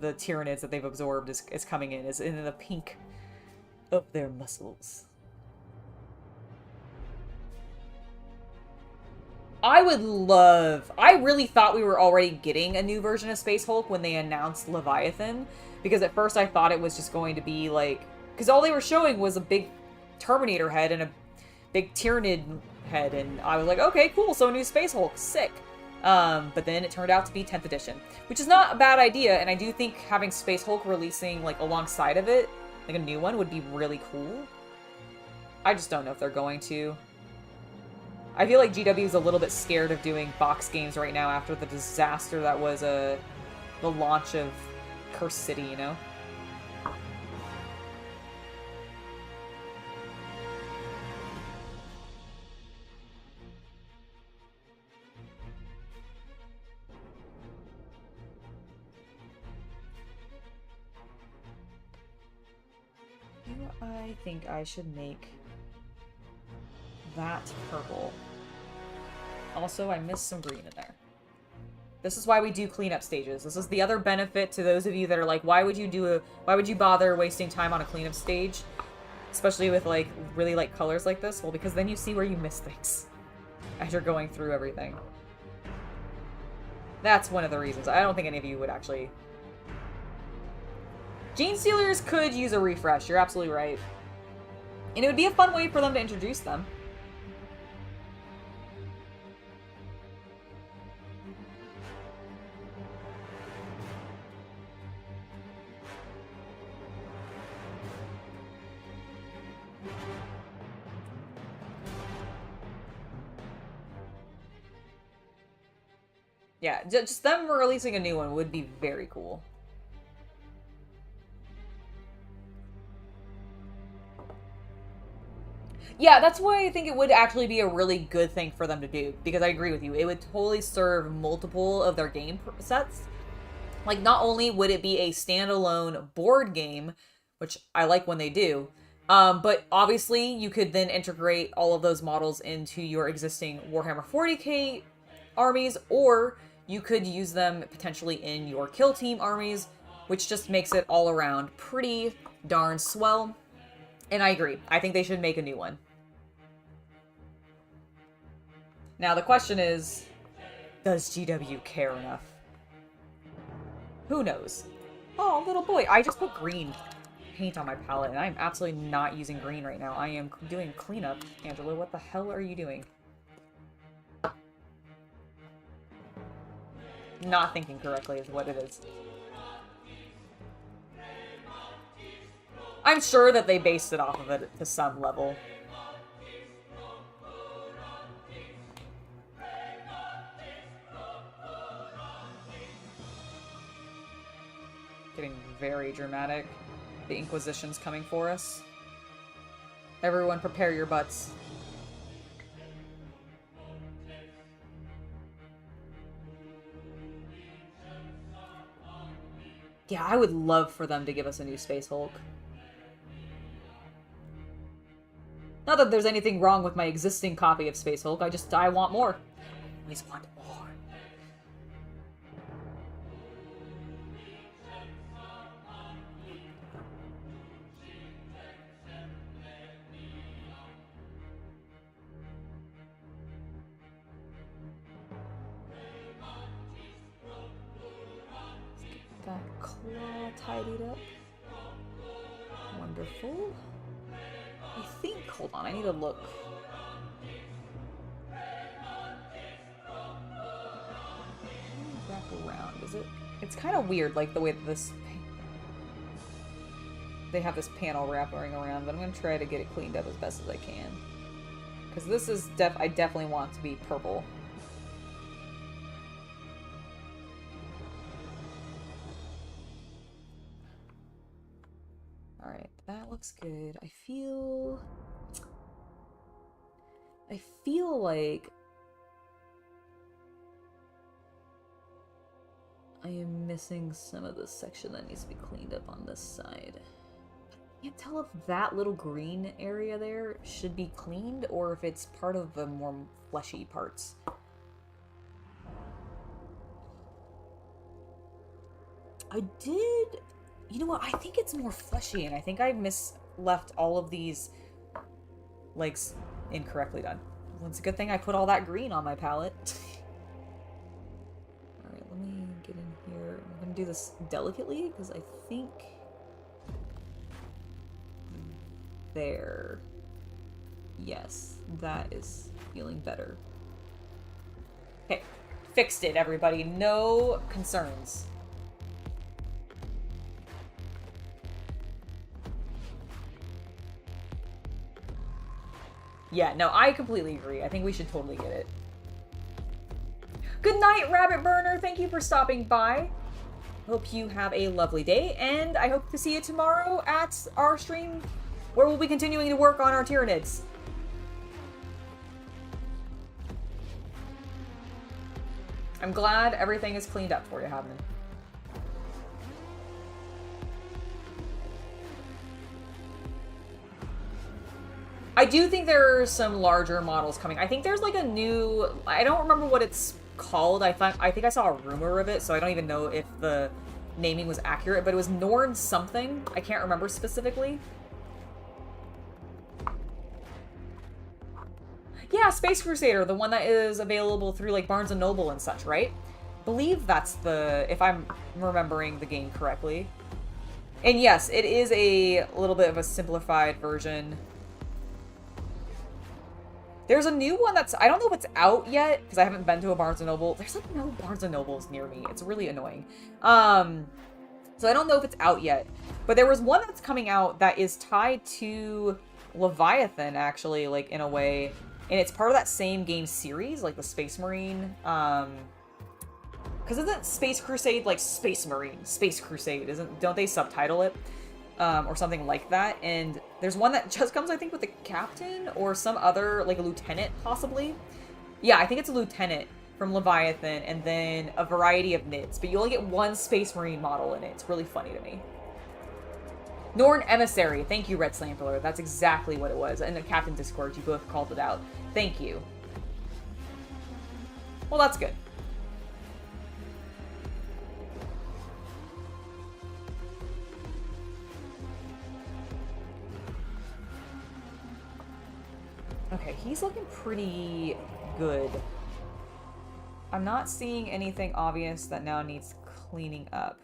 the Tyranids that they've absorbed is coming in, is in the pink of their muscles. I really thought we were already getting a new version of Space Hulk when they announced Leviathan, because at first I thought it was just going to be like, because all they were showing was a big Terminator head and a big Tyranid head, and I was like, okay, cool, so a new Space Hulk, sick. But then it turned out to be 10th edition, which is not a bad idea, and I do think having Space Hulk releasing, like, alongside of it, like a new one, would be really cool. I just don't know if they're going to. I feel like GW is a little bit scared of doing box games right now after the disaster that was the launch of Curse City, you know? I think I should make that purple. Also, I missed some green in there. This is why we do cleanup stages. This is the other benefit to those of you that are like, why would you bother wasting time on a cleanup stage? Especially with like really light colors like this? Well, because then you see where you miss things as you're going through everything. That's one of the reasons. I don't think any of you would actually... Gene Stealers could use a refresh, you're absolutely right. And it would be a fun way for them to introduce them. Yeah, just them releasing a new one would be very cool. Yeah, that's why I think it would actually be a really good thing for them to do, because I agree with you. It would totally serve multiple of their game sets. Like, not only would it be a standalone board game, which I like when they do, but obviously you could then integrate all of those models into your existing Warhammer 40k armies, or you could use them potentially in your Kill Team armies, which just makes it all around pretty darn swell. And I agree. I think they should make a new one. Now the question is, does GW care enough? Who knows? Oh, little boy. I just put green paint on my palette, and I'm absolutely not using green right now. I am doing cleanup. Angela, what the hell are you doing? not thinking correctly is what it is. I'm sure that they based it off of it to some level. Getting very dramatic. The Inquisition's coming for us. Everyone prepare your butts. Yeah, I would love for them to give us a new Space Hulk. Not that there's anything wrong with my existing copy of Space Hulk, I want more. I always want more. That claw tidied up. Wonderful. I think, hold on, I need to look. Wrap around, is it? It's kind of weird, like the way that this... They have this panel wrapping around, but I'm going to try to get it cleaned up as best as I can. Because this is, I definitely want it to be purple. Alright, that looks good. I feel like I am missing some of the section that needs to be cleaned up on this side. I can't tell if that little green area there should be cleaned or if it's part of the more fleshy parts. I did... You know what? I think it's more fleshy, and I think I left all of these legs incorrectly done. Well, it's a good thing I put all that green on my palette. Alright, let me get in here. I'm going to do this delicately, because I think... There. Yes, that is feeling better. Okay, fixed it, everybody. No concerns. Yeah, no, I completely agree. I think we should totally get it. Good night, Rabbit Burner. Thank you for stopping by. Hope you have a lovely day, and I hope to see you tomorrow at our stream where we'll be continuing to work on our Tyranids. I'm glad everything is cleaned up for you, Havman. I do think there are some larger models coming. I think there's like a new... I don't remember what it's called. I think I saw a rumor of it, so I don't even know if the naming was accurate, but it was Norn something. I can't remember specifically. Yeah, Space Crusader, the one that is available through like Barnes & Noble and such, right? I believe that's the... if I'm remembering the game correctly. And yes, it is a little bit of a simplified version. There's a new one that's... I don't know if it's out yet, because I haven't been to a Barnes & Noble. There's like no Barnes & Nobles near me. It's really annoying. So I don't know if it's out yet. But there was one that's coming out that is tied to Leviathan, actually, like, in a way. And it's part of that same game series, like the Space Marine. Because isn't Space Crusade, like, Space Marine? Space Crusade, don't they subtitle it? Or something like that, and there's one that just comes, I think, with a captain or some other, like a lieutenant, possibly. Yeah, I think it's a lieutenant from Leviathan, and then a variety of knits, but you only get one Space Marine model in it. It's really funny to me. Norn Emissary. Thank you, Red Slampler. That's exactly what it was. In the Captain Discord, you both called it out. Thank you. Well, that's good. Okay, he's looking pretty good. I'm not seeing anything obvious that now needs cleaning up.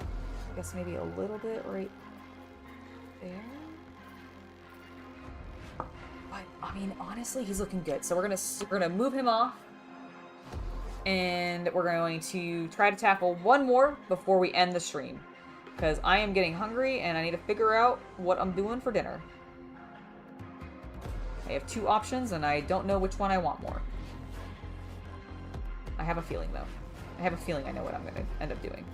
I guess maybe a little bit right there. But, I mean, honestly, he's looking good. So we're gonna move him off. And we're going to try to tackle one more before we end the stream. Because I am getting hungry and I need to figure out what I'm doing for dinner. I have 2 options and I don't know which one I want more. I have a feeling, though. I have a feeling I know what I'm going to end up doing.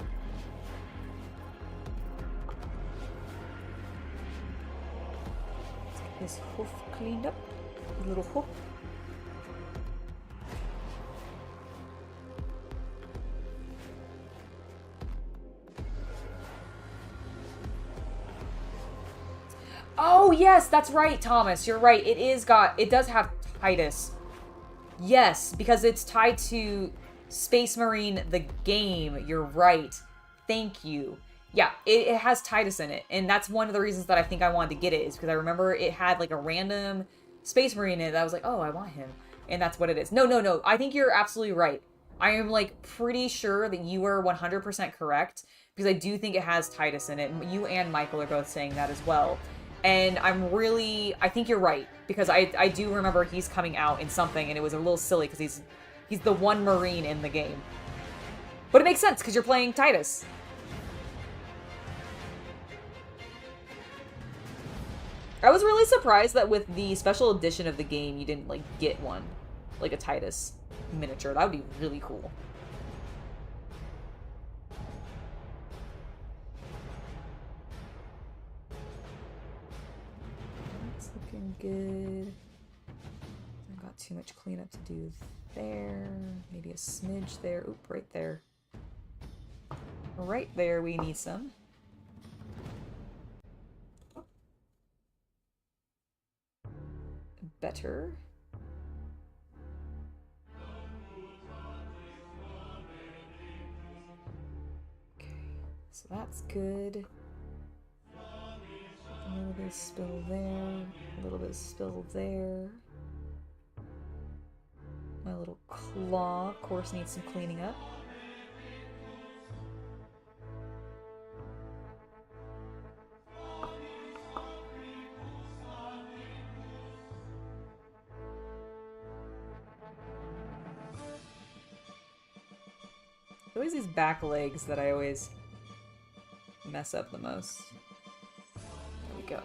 Let's get this hoof cleaned up. His little hoof. Oh, yes, that's right, Thomas. You're right. It does have Titus. Yes, because it's tied to Space Marine, the game. You're right. Thank you. Yeah, it has Titus in it. And that's one of the reasons that I think I wanted to get it, is because I remember it had like a random Space Marine in it that I was like, oh, I want him. And that's what it is. No. I think you're absolutely right. I am like pretty sure that you are 100% correct, because I do think it has Titus in it. And you and Michael are both saying that as well. And I think you're right, because I do remember he's coming out in something, and it was a little silly, because he's the one Marine in the game. But it makes sense, because you're playing Titus. I was really surprised that with the special edition of the game, you didn't, like, get one. Like a Titus miniature. That would be really cool. Good. I've got too much cleanup to do there. Maybe a smidge there. Oop, right there. Right there we need some. Better. Okay, so that's good. A little bit of spill there, a little bit of spill there. My little claw, of course, needs some cleaning up. There's always these back legs that I always mess up the most. Go.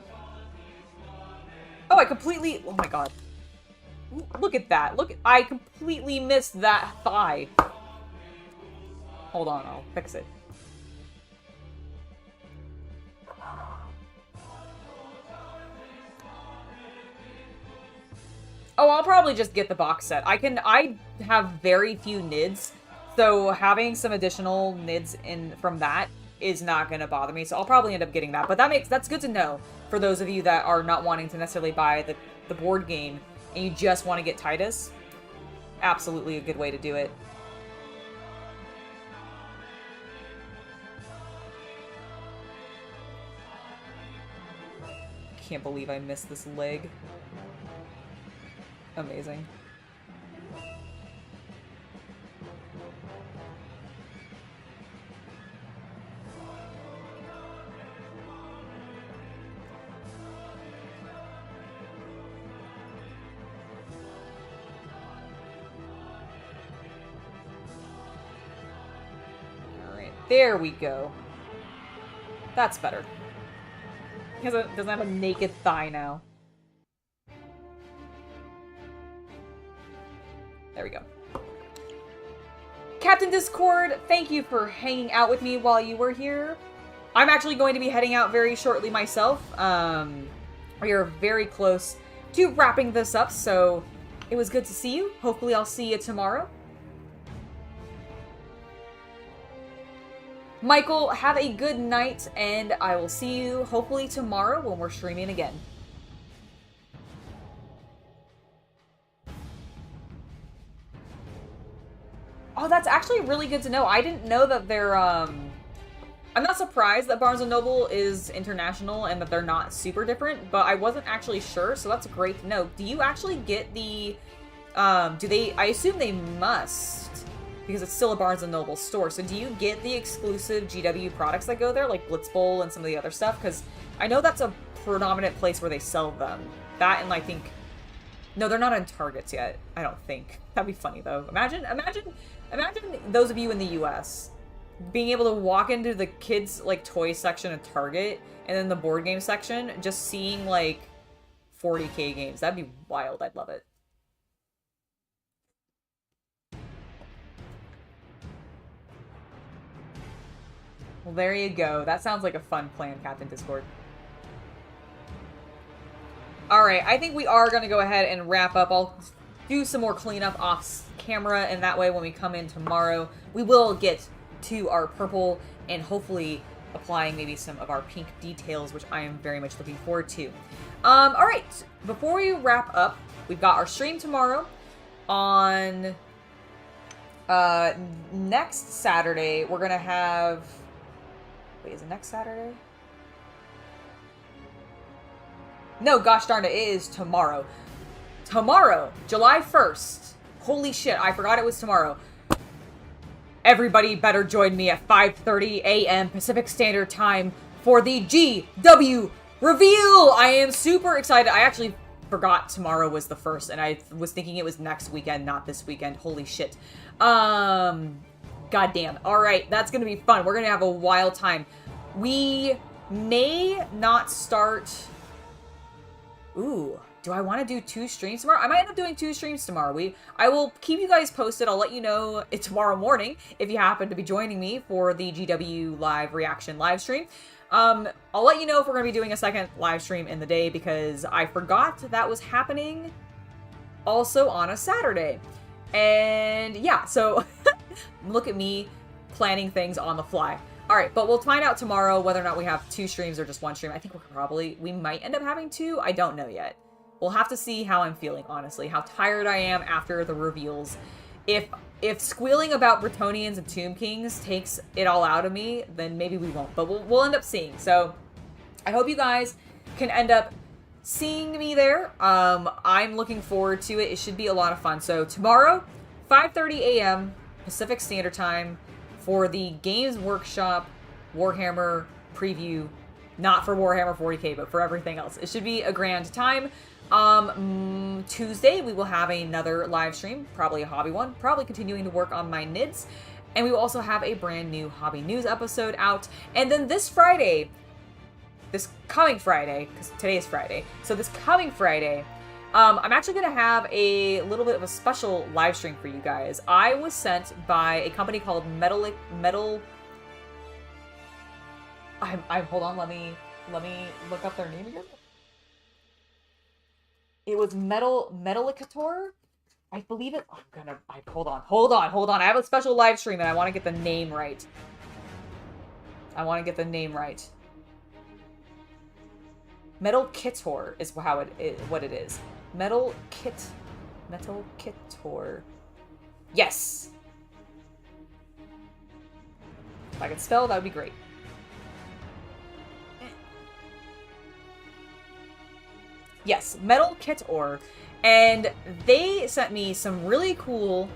Oh, oh my god. Look at that. I completely missed that thigh. Hold on, I'll fix it. Oh, I'll probably just get the box set. I have very few NIDs, so having some additional NIDs from that is not going to bother me, so I'll probably end up getting that. But that's good to know for those of you that are not wanting to necessarily buy the board game and you just want to get Titus. Absolutely a good way to do it. Can't believe I missed this leg. Amazing. There we go. That's better. He doesn't have a naked thigh now. There we go. Captain Discord, thank you for hanging out with me while you were here. I'm actually going to be heading out very shortly myself. We are very close to wrapping this up, so it was good to see you. Hopefully I'll see you tomorrow. Michael, have a good night, and I will see you hopefully tomorrow when we're streaming again. Oh, that's actually really good to know. I didn't know that they're, I'm not surprised that Barnes & Noble is international and that they're not super different, but I wasn't actually sure, so that's great to know. Do you actually get the, I assume they must, because it's still a Barnes & Noble store. So do you get the exclusive GW products that go there, like Blitz Bowl and some of the other stuff? Because I know that's a predominant place where they sell them. That and I think No, they're not in Targets yet, I don't think. That'd be funny, though. Imagine those of you in the US being able to walk into the kids, like, toy section at Target, and then the board game section, just seeing, like, 40k games. That'd be wild. I'd love it. Well, there you go. That sounds like a fun plan, Captain Discord. Alright, I think we are going to go ahead and wrap up. I'll do some more cleanup off camera, and that way when we come in tomorrow, we will get to our purple and hopefully applying maybe some of our pink details, which I am very much looking forward to. Alright, before we wrap up, we've got our stream tomorrow on next Saturday. We're going to have... Wait, is it next Saturday? No, gosh darn it is tomorrow. Tomorrow, July 1st. Holy shit, I forgot it was tomorrow. Everybody better join me at 5:30 a.m. Pacific Standard Time for the GW reveal! I am super excited. I actually forgot tomorrow was the 1st, and I was thinking it was next weekend, not this weekend. Holy shit. Goddamn. Alright, that's gonna be fun. We're gonna have a wild time. We may not start... Ooh, do I want to do 2 streams tomorrow? I might end up doing 2 streams tomorrow. I will keep you guys posted. I'll let you know tomorrow morning if you happen to be joining me for the GW live reaction live stream. I'll let you know if we're going to be doing a second live stream in the day because I forgot that was happening also on a Saturday. And yeah, so look at me planning things on the fly. Alright, but we'll find out tomorrow whether or not we have 2 streams or just 1 stream. I think we might end up having 2. I don't know yet. We'll have to see how I'm feeling, honestly. How tired I am after the reveals. If squealing about Bretonnians and Tomb Kings takes it all out of me, then maybe we won't. But we'll end up seeing. So, I hope you guys can end up seeing me there. I'm looking forward to it. It should be a lot of fun. So, tomorrow, 5:30 a.m. Pacific Standard Time, for the Games Workshop Warhammer preview, not for Warhammer 40k, but for everything else. It should be a grand time. Tuesday, we will have another live stream, probably a hobby one, probably continuing to work on my NIDS. And we will also have a brand new hobby news episode out. And then this Friday, this coming Friday, because today is Friday, so this coming Friday, I'm actually going to have a little bit of a special live stream for you guys. I was sent by a company called hold on, let me look up their name again. It was Metalicator. I believe it. Hold on. I have a special live stream and I want to get the name right. Metalkitor is what it is. Metalkitor. Yes! If I could spell, that would be great. Yes, Metalkitor. And they sent me some really cool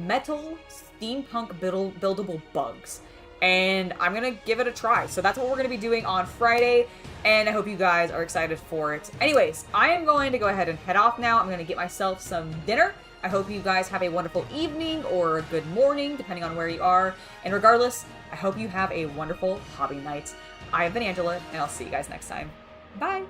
metal steampunk buildable bugs. And I'm going to give it a try. So that's what we're going to be doing on Friday. And I hope you guys are excited for it. Anyways, I am going to go ahead and head off now. I'm going to get myself some dinner. I hope you guys have a wonderful evening or a good morning, depending on where you are. And regardless, I hope you have a wonderful hobby night. I have been Angela, and I'll see you guys next time. Bye!